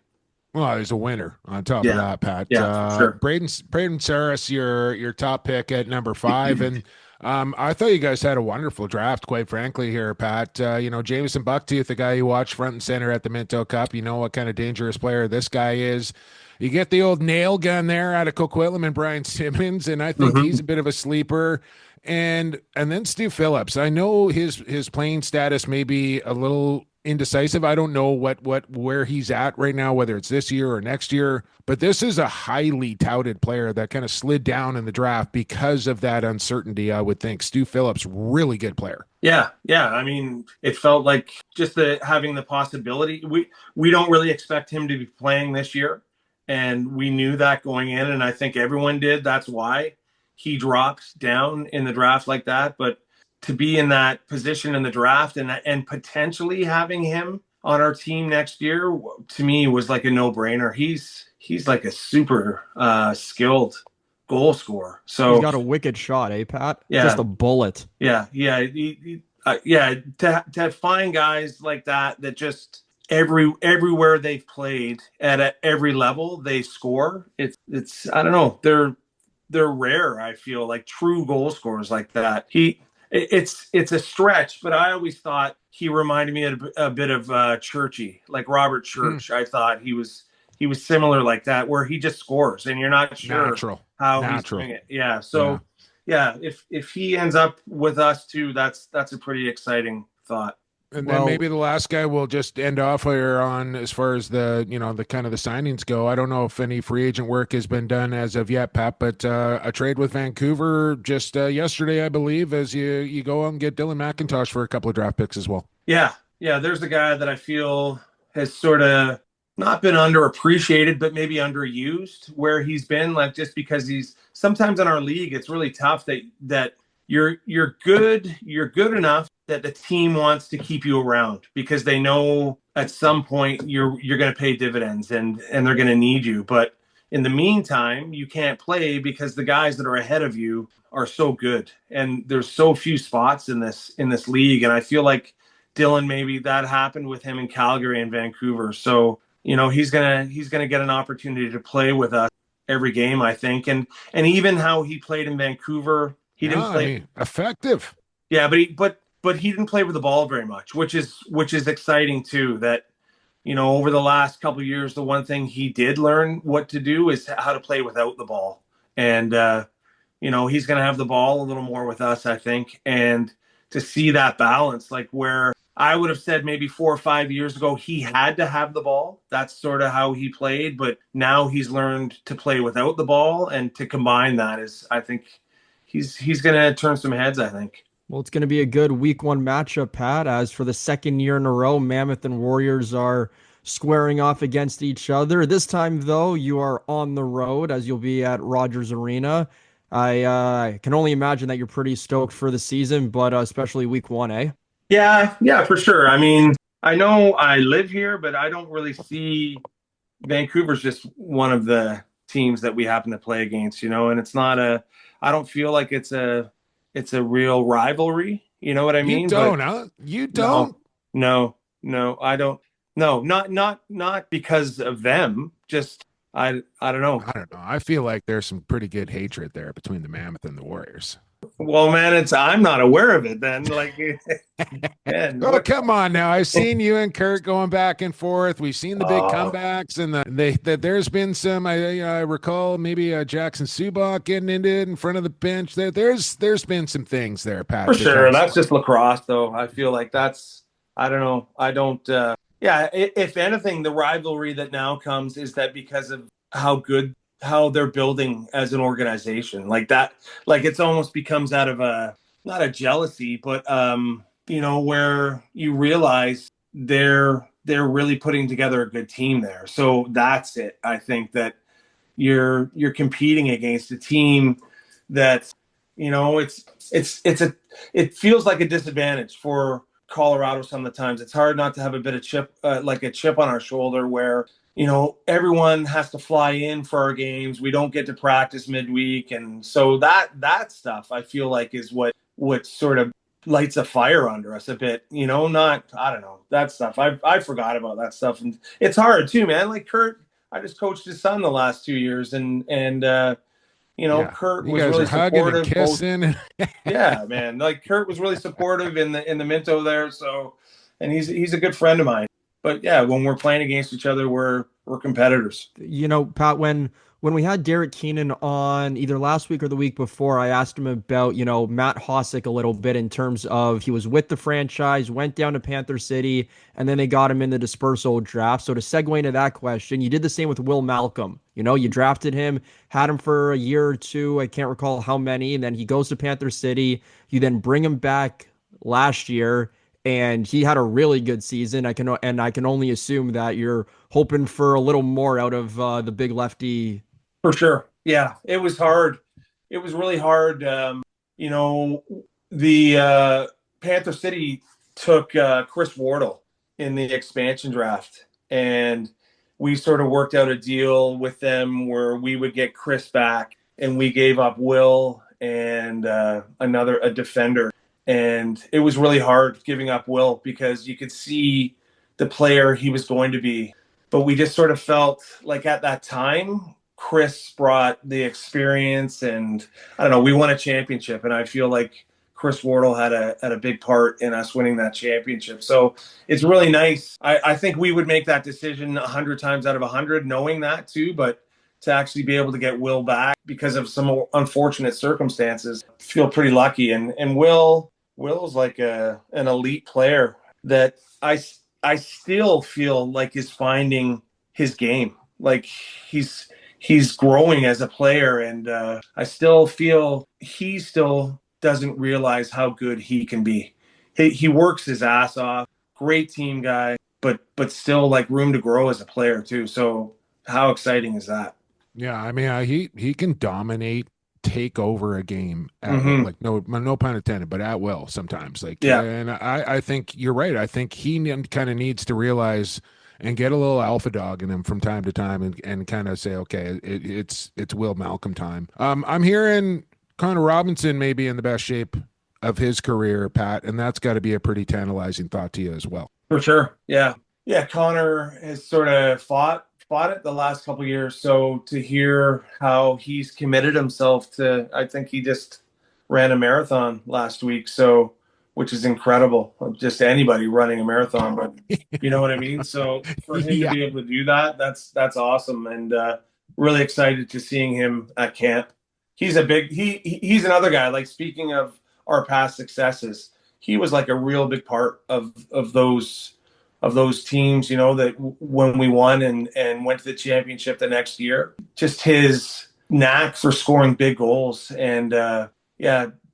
Well, he's a winner on top of that, Pat. Yeah, sure. Braden Saris, your top pick at number 5, and I thought you guys had a wonderful draft, quite frankly, here, Pat. Jameson Bucktooth, the guy you watch front and center at the Minto Cup, you know what kind of dangerous player this guy is. You get the old nail gun there out of Coquitlam and Brian Simmons, and I think he's a bit of a sleeper. And then Stu Phillips. I know his playing status may be a little indecisive. I don't know where he's at right now, whether it's this year or next year, but this is a highly touted player that kind of slid down in the draft because of that uncertainty, I would think. Stu Phillips, really good player. Yeah. I mean, it felt like just having the possibility. We don't really expect him to be playing this year, and we knew that going in, and I think everyone did. That's why he dropped down in the draft like that. But to be in that position in the draft and potentially having him on our team next year, to me, was like a no-brainer. He's like a super skilled goal scorer. So he's got a wicked shot, Pat? Yeah. Just a bullet. Yeah. To find guys like that just everywhere they've played at every level they score. It's I don't know. They're rare. I feel like true goal scorers like that. It's a stretch, but I always thought he reminded me a bit of Churchy, like Robert Church. I thought he was similar like that, where he just scores and you're not sure how he's doing it. Yeah. So yeah, if he ends up with us too, that's a pretty exciting thought. And then maybe the last guy we'll just end off here on, as far as the kind of the signings go. I don't know if any free agent work has been done as of yet, Pat, but a trade with Vancouver just yesterday, I believe, as you go out and get Dylan McIntosh for a couple of draft picks as well. Yeah. There's the guy that I feel has sort of not been underappreciated, but maybe underused where he's been, like, just because he's sometimes in our league, it's really tough that you're good enough that the team wants to keep you around because they know at some point you're going to pay dividends and they're going to need you. But in the meantime, you can't play because the guys that are ahead of you are so good, and there's so few spots in this league. And I feel like Dylan, maybe that happened with him in Calgary and Vancouver. So, he's gonna get an opportunity to play with us every game, I think. And even how he played in Vancouver, he didn't play effective. Yeah, but he didn't play with the ball very much, which is exciting too. That over the last couple of years, the one thing he did learn what to do is how to play without the ball. And he's going to have the ball a little more with us, I think. And to see that balance, like where I would have said maybe 4 or 5 years ago, he had to have the ball. That's sort of how he played. But now he's learned to play without the ball, and to combine that is, I think, he's going to turn some heads, I think. Well, it's going to be a good week 1 matchup, Pat, as for the second year in a row, Mammoth and Warriors are squaring off against each other. This time, though, you are on the road, as you'll be at Rogers Arena. I can only imagine that you're pretty stoked for the season, but especially week 1, eh? Yeah, for sure. I mean, I know I live here, but I don't really see Vancouver's just one of the teams that we happen to play against, and it's not I don't feel like it's a real rivalry. You know what I mean? You don't, huh? You don't? No, I don't. No, not because of them. Just I don't know. I don't know. I feel like there's some pretty good hatred there between the Mammoth and the Warriors. Well, man, I'm not aware of it then. Like, man, come on now. I've seen you and Kurt going back and forth. We've seen the big comebacks, and there's been some. I recall maybe Jackson Subak getting into it in front of the bench. There's been some things there, Pat. For sure, that's just lacrosse, though. I feel like that's. I don't know. I don't. If anything, the rivalry that now comes is that because of how they're building as an organization, like that, like it's almost becomes out of not a jealousy, but where you realize they're really putting together a good team there. So that's it. I think that you're competing against a team that it feels like a disadvantage for Colorado. Some of the times it's hard not to have a bit of chip on our shoulder where everyone has to fly in for our games. We don't get to practice midweek. And so that stuff I feel like is what sort of lights a fire under us a bit, I don't know, that stuff. I forgot about that stuff. And it's hard too, man. Like Kurt, I just coached his son the last 2 years and Kurt was really supportive. Kissing. Yeah, man. Like Kurt was really supportive in the Minto there. So, and he's a good friend of mine. But yeah, when we're playing against each other, we're competitors. Pat, when we had Derek Keenan on either last week or the week before, I asked him about, Matt Hossack a little bit in terms of he was with the franchise, went down to Panther City, and then they got him in the dispersal draft. So to segue into that question, you did the same with Will Malcolm. You drafted him, had him for a year or two. I can't recall how many. And then he goes to Panther City. You then bring him back last year, and he had a really good season. I can only assume that you're hoping for a little more out of the big lefty. For sure. Yeah, it was hard. It was really hard. The Panther City took Chris Wardle in the expansion draft, and we sort of worked out a deal with them where we would get Chris back, and we gave up Will and a defender. And it was really hard giving up Will because you could see the player he was going to be. But we just sort of felt like at that time, Chris brought the experience, and I don't know, we won a championship, and I feel like Chris Wardle had a big part in us winning that championship. So it's really nice. I think we would make that decision 100 times out of 100 knowing that too, but to actually be able to get Will back because of some unfortunate circumstances, I feel pretty lucky. And Will's like an elite player that I still feel like is finding his game. Like he's growing as a player, and I still feel he still doesn't realize how good he can be. He works his ass off, great team guy, but still like room to grow as a player too. So how exciting is that? Yeah, I mean, he can dominate take over a game at Mhm. like no pun intended, but at will sometimes. Like, Yeah. and I think you're right. I think he kind of needs to realize and get a little alpha dog in him from time to time and kind of say, okay, it's Will Malcolm time. I'm hearing Connor Robinson may be in the best shape of his career, Pat, and that's got to be a pretty tantalizing thought to you as well. For sure. Yeah. Yeah. Connor has sort of fought it the last couple of years. So to hear how he's committed himself to, I think he just ran a marathon last week. So, which is incredible. Just anybody running a marathon, but you know what I mean? So for him to be able to do that, that's awesome. And really excited to seeing him at camp. He's he's another guy, like speaking of our past successes, he was like a real big part of those teams, you know, that when we won and went to the championship the next year. Just his knack for scoring big goals. And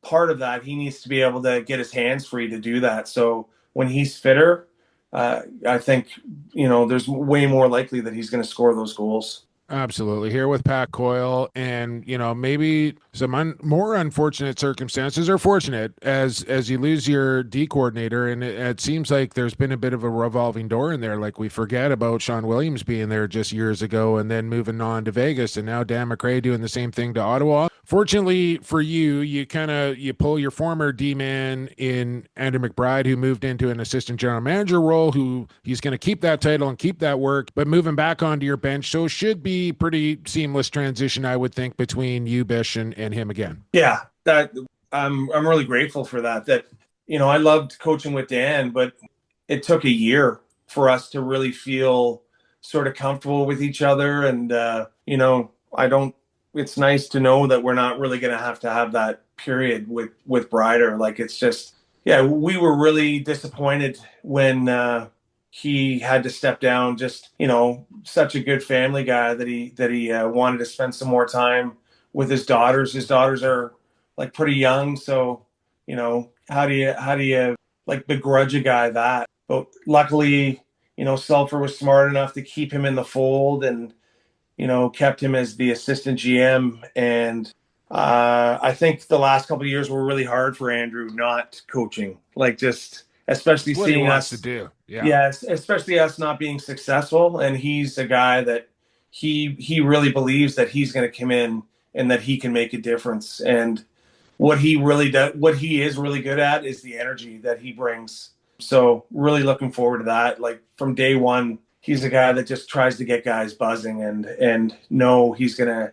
part of that, he needs to be able to get his hands free to do that. So when he's fitter, I think, you know, there's way more likely that he's going to score those goals. Absolutely. Here with Pat Coyle, and you know, maybe some more unfortunate circumstances, or fortunate, as you lose your D coordinator, and it seems like there's been a bit of a revolving door in there. Like we forget about Sean Williams being there just years ago, and then moving on to Vegas, and now Dan McRae doing the same thing to Ottawa. Fortunately for you, you pull your former D-man in Andrew McBride, who moved into an assistant general manager role, who he's going to keep that title and keep that work, but moving back onto your bench. So it should be pretty seamless transition, I would think, between you, Bish, and him again. Yeah, that I'm really grateful for that. That, you know, I loved coaching with Dan, but it took a year for us to really feel sort of comfortable with each other. And you know, it's nice to know that we're not really going to have that period with Brider. Like, it's just, yeah, we were really disappointed when he had to step down. Just, you know, such a good family guy that he wanted to spend some more time with his daughters. His daughters are like pretty young. So, you know, how do you like begrudge a guy that? But luckily, you know, Selfer was smart enough to keep him in the fold and, you know, kept him as the assistant GM. And I think the last couple of years were really hard for Andrew not coaching, like just especially What seeing he wants us to do. Yeah, especially us not being successful. And he's a guy that he really believes that he's going to come in and that he can make a difference. And what he is really good at is the energy that he brings. So really looking forward to that. Like from day one, he's a guy that just tries to get guys buzzing and know he's gonna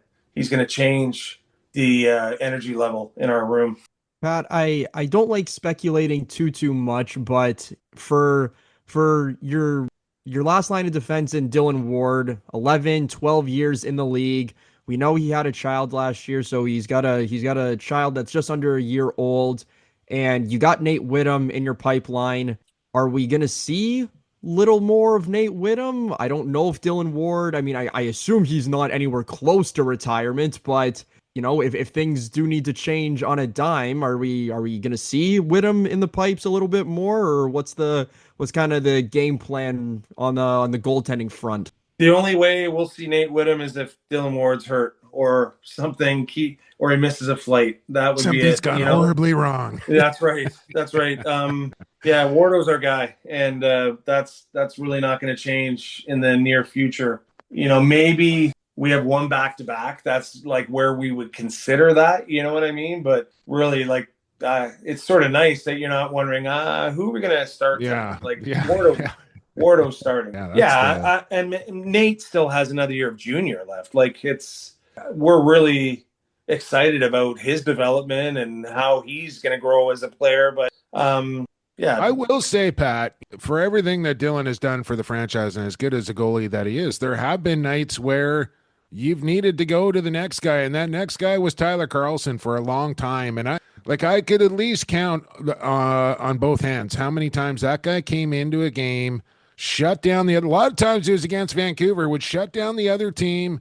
change the energy level in our room. Pat, I don't like speculating too much, but for your last line of defense in Dylan Ward, 11, 12 years in the league. We know he had a child last year, so he's got a child that's just under a year old, and you got Nate Whittam in your pipeline. Are we gonna see little more of Nate Whittam? I don't know if Dylan Ward, I mean, I assume he's not anywhere close to retirement, but you know, if things do need to change on a dime, are we going to see Whittam in the pipes a little bit more, or what's kind of the game plan on the goaltending front? The only way we'll see Nate Whittam is if Dylan Ward's hurt or something or he misses a flight. That would be it. Something's gone horribly wrong. That's right. That's right. Yeah, Wardo's our guy, and that's really not going to change in the near future. You know, maybe we have one back-to-back. That's like where we would consider that. You know what I mean? But really, like, it's sort of nice that you're not wondering, who are we going to start? Yeah. Wardo's starting. Yeah. And Nate still has another year of junior left. Like, we're really excited about his development and how he's going to grow as a player. But yeah, I will say, Pat, for everything that Dylan has done for the franchise and as good as a goalie that he is, there have been nights where you've needed to go to the next guy, and that next guy was Tyler Carlson for a long time. And I could at least count on both hands how many times that guy came into a game, shut down a lot of times it was against Vancouver, would shut down the other team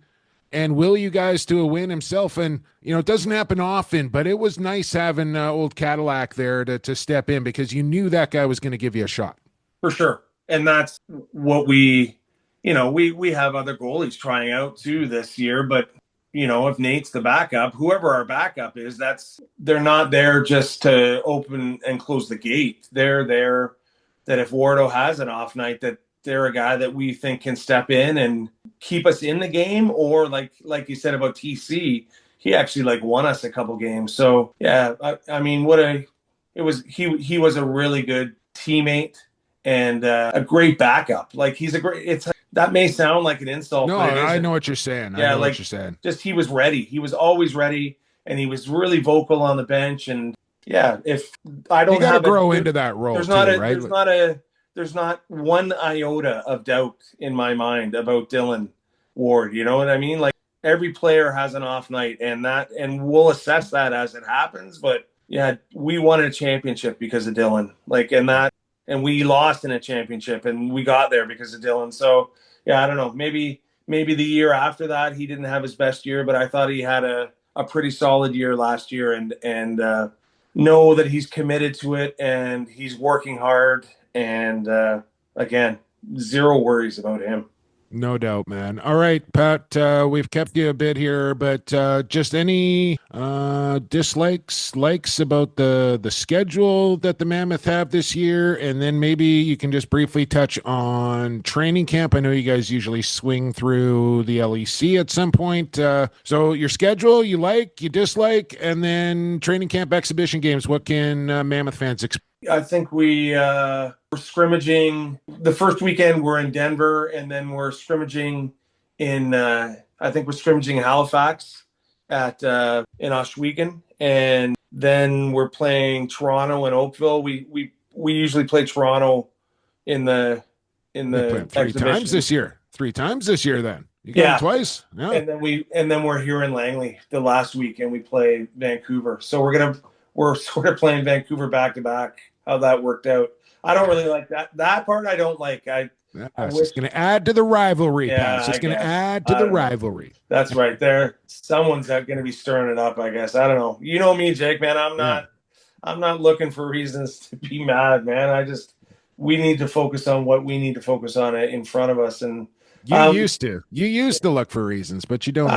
and will you guys to a win himself. And, you know, it doesn't happen often, but it was nice having old Cadillac there to step in because you knew that guy was going to give you a shot. For sure. And that's what we have other goalies trying out too this year, but if Nate's the backup, whoever our backup is, they're not there just to open and close the gate. They're there that if Wardo has an off night, that they're a guy that we think can step in and keep us in the game, or like you said about TC, he actually won us a couple games. So yeah, I mean, he was a really good teammate and a great backup. That may sound like an insult. No, but I know what you're saying. Yeah, I know what you're saying. Just he was ready. He was always ready, and he was really vocal on the bench. And yeah, if I don't you got to grow into that role, there's not one iota of doubt in my mind about Dylan Ward. You know what I mean? Every player has an off night, and we'll assess that as it happens. But yeah, we won a championship because of Dylan. And we lost in a championship, and we got there because of Dylan. So yeah, I don't know. Maybe the year after that he didn't have his best year, but I thought he had a pretty solid year last year, and know that he's committed to it and he's working hard. And again, zero worries about him. No doubt, man. All right, Pat, we've kept you a bit here, but just any dislikes, likes about the schedule that the Mammoth have this year, and then maybe you can just briefly touch on training camp. I know you guys usually swing through the LEC at some point. So your schedule, you like, you dislike, and then training camp exhibition games. What can Mammoth fans expect? I think we're scrimmaging the first weekend. We're in Denver, and then we're scrimmaging in Halifax in Oswego, and then we're playing Toronto and Oakville. We usually play Toronto in the three times this year. Then you got twice. Yeah. And then we're here in Langley the last week, and we play Vancouver. So we're sort of playing Vancouver back to back. How that worked out, I don't really like that. That part I don't like. It's just going to add to the rivalry. Yeah, it's just going to add to the rivalry. That's right. Someone's going to be stirring it up, I guess. I don't know. You know me, Jake, man. I'm not looking for reasons to be mad, man. We need to focus on what we need to focus on in front of us. And you used to look for reasons, but you don't.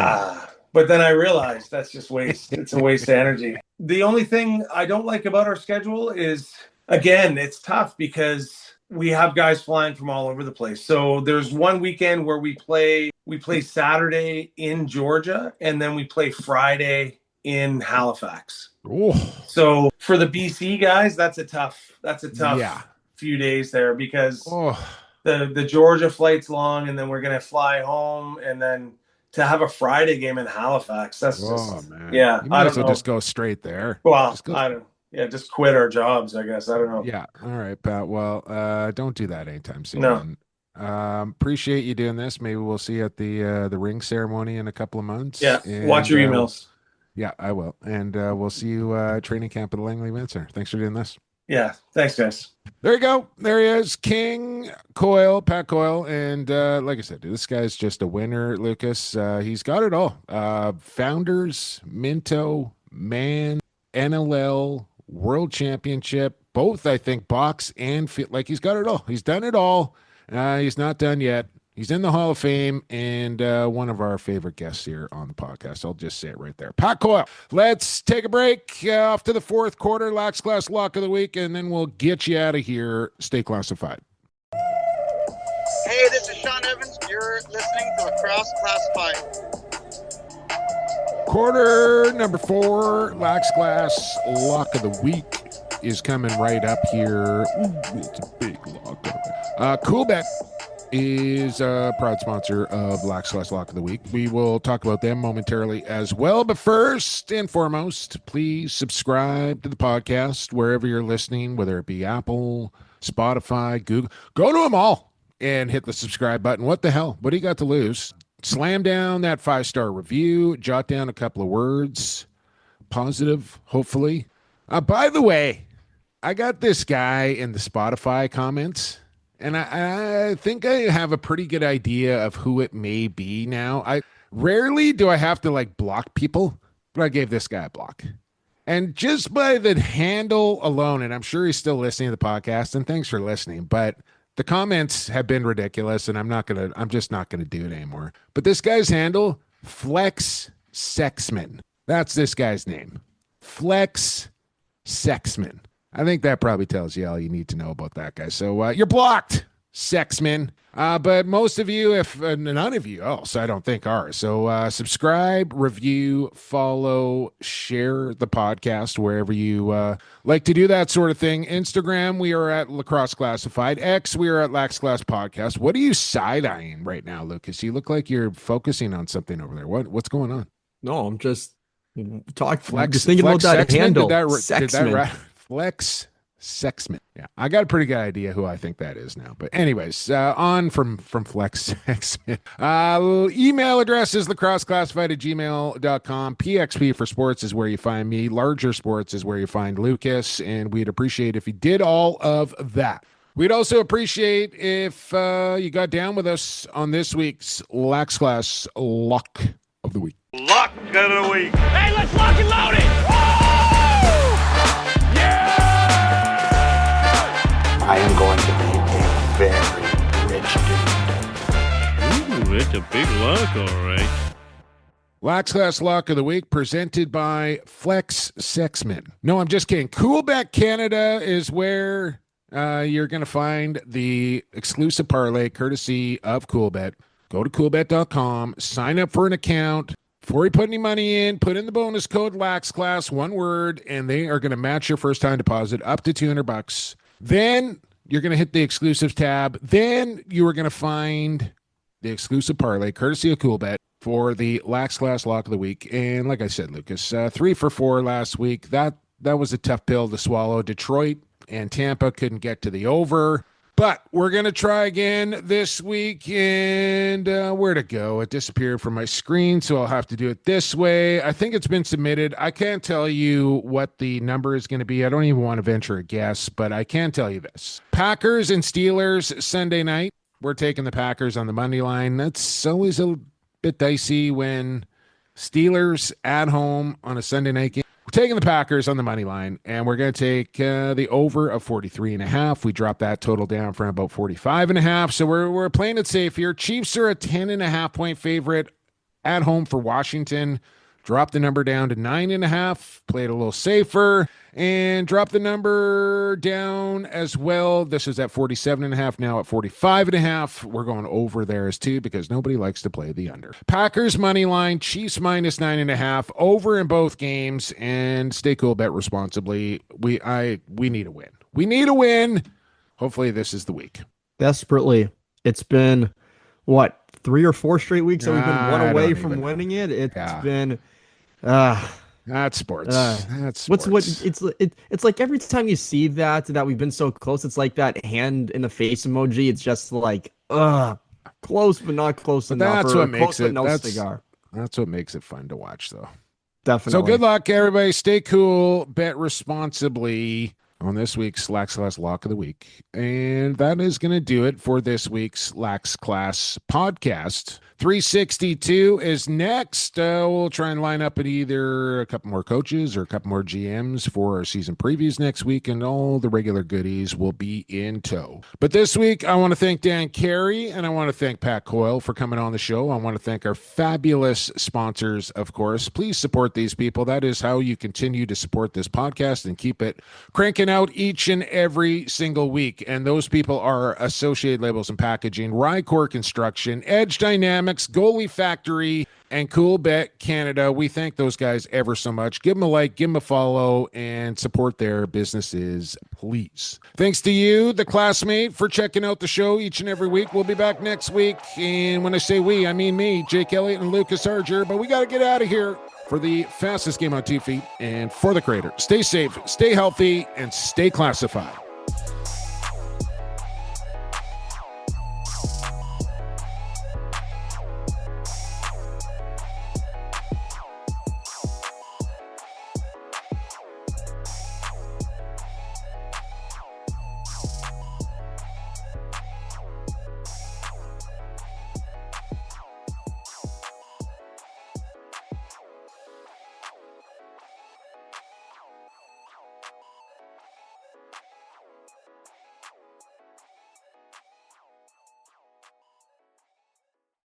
But then I realized that's just waste. It's a waste of energy. The only thing I don't like about our schedule is, again, it's tough because we have guys flying from all over the place. So there's one weekend where we play Saturday in Georgia, and then we play Friday in Halifax. Ooh. So for the BC guys, that's a tough few days there, because the Georgia flight's long, and then we're going to fly home, and then to have a Friday game in Halifax, that's man. Yeah. You might as well just go straight there. Well, just quit our jobs, I guess. I don't know. Yeah. All right, Pat. Well, don't do that anytime soon. No. Appreciate you doing this. Maybe we'll see you at the ring ceremony in a couple of months. Yeah. And, watch your emails. Yeah, I will. And we'll see you training camp at the Langley Event Center. Thanks for doing this. Yeah. Thanks, guys. There you go. There he is, King Coyle, Pat Coyle. And like I said, this guy's just a winner, Lucas. He's got it all. Founders, Minto, Man, NLL, World Championship, both, I think, box and fit. He's got it all. He's done it all. He's not done yet. He's in the Hall of Fame, and one of our favorite guests here on the podcast. I'll just say it right there. Pat Coyle. Let's take a break. Off to the fourth quarter, Lax Class Lock of the Week, and then we'll get you out of here. Stay classified. Hey, this is Sean Evans. You're listening to Lacrosse Classified. Quarter number 4, Lax Class Lock of the Week is coming right up here. Ooh, it's a big lock. Coolbet is a proud sponsor of Lax Class Lock of the Week. We will talk about them momentarily as well. But first and foremost, please subscribe to the podcast wherever you're listening, whether it be Apple, Spotify, Google. Go to them all and hit the subscribe button. What the hell? What do you got to lose? Slam down that 5-star review. Jot down a couple of words. Positive, hopefully. By the way, I got this guy in the Spotify comments, and I think I have a pretty good idea of who it may be now. Rarely do I have to block people, but I gave this guy a block. And just by the handle alone, and I'm sure he's still listening to the podcast, and thanks for listening, but the comments have been ridiculous, and I'm just not gonna do it anymore. But this guy's handle, Flex Sexman. That's this guy's name. Flex Sexman. I think that probably tells you all you need to know about that guy. So you're blocked, Sexman. But most of you, if none of you else, I don't think are. So subscribe, review, follow, share the podcast wherever you like to do that sort of thing. Instagram, we are at Lacrosse Classified. X, we are at Lax Class Podcast. What are you side-eyeing right now, Lucas? You look like you're focusing on something over there. What's going on? No, I'm just talking. Just thinking Flex about that Sexman? handle. Did that right? Flex Sexman. Yeah, I got a pretty good idea who I think that is now. But anyways, on from Flex Sexman. Email address is lacrosseclassified@gmail.com. PXP for sports is where you find me. Larger sports is where you find Lucas. And we'd appreciate if you did all of that. We'd also appreciate if you got down with us on this week's Lax Class Lock of the Week. Lock of the week. Hey, let's lock and load it. I am going to be a very rich dude. Ooh, it's a big lock, all right. Lax Class Lock of the Week presented by Flex Sexman. No, I'm just kidding. Coolbet Canada is where you're going to find the exclusive parlay courtesy of Coolbet. Go to coolbet.com, sign up for an account. Before you put any money in, put in the bonus code LAXClass, one word, and they are going to match your first-time deposit up to $200. Then you're going to hit the exclusives tab. Then you are going to find the exclusive parlay, courtesy of Coolbet, for the Lax Class Lock of the Week. And like I said, Lucas, 3 for 4 last week. That was a tough pill to swallow. Detroit and Tampa couldn't get to the over. But we're going to try again this week. And where'd it go? It disappeared from my screen, so I'll have to do it this way. I think it's been submitted. I can't tell you what the number is going to be. I don't even want to venture a guess, but I can tell you this. Packers and Steelers Sunday night. We're taking the Packers on the money line. That's always a bit dicey when Steelers at home on a Sunday night game. We're taking the Packers on the money line, and we're going to take the over of 43.5. We dropped that total down from about 45.5. So we're playing it safe here. Chiefs are a 10.5 point favorite at home for Washington. Drop the number down to 9.5. Play it a little safer and drop the number down as well. This is at 47.5, now at 45.5. We're going over there as two because nobody likes to play the under. Packers money line, Chiefs minus 9.5, over in both games, and stay cool, bet responsibly. We need a win. We need a win. Hopefully this is the week. Desperately. It's been, 3 or 4 straight weeks that we've been one away from winning it. It's been... That's sports. That's sports. It's like every time you see that we've been so close, it's like that hand in the face emoji. It's just like close but not close enough. That's what makes it. Cigar. That's what makes it fun to watch, though. Definitely. So good luck, everybody. Stay cool. Bet responsibly on this week's Lax Class Lock of the Week, and that is going to do it for this week's Lax Class podcast. 362 is next. We'll try and line up at either a couple more coaches or a couple more GMs for our season previews next week, and all the regular goodies will be in tow. But this week, I want to thank Dan Carey, and I want to thank Pat Coyle for coming on the show. I want to thank our fabulous sponsors, of course. Please support these people. That is how you continue to support this podcast and keep it cranking out each and every single week. And those people are Associated Labels and Packaging, Rycor Construction, Edge Dynamics, Goalie Factory, and Coolbet Canada. We thank those guys ever so much. Give them a like, give them a follow, and support their businesses, please. Thanks to you, the classmate, for checking out the show each and every week. We'll be back next week. And when I say we, I mean me, Jake Elliott and Lucas Arger. But we got to get out of here for the fastest game on 2 feet and for the creator. Stay safe, stay healthy, and stay classified.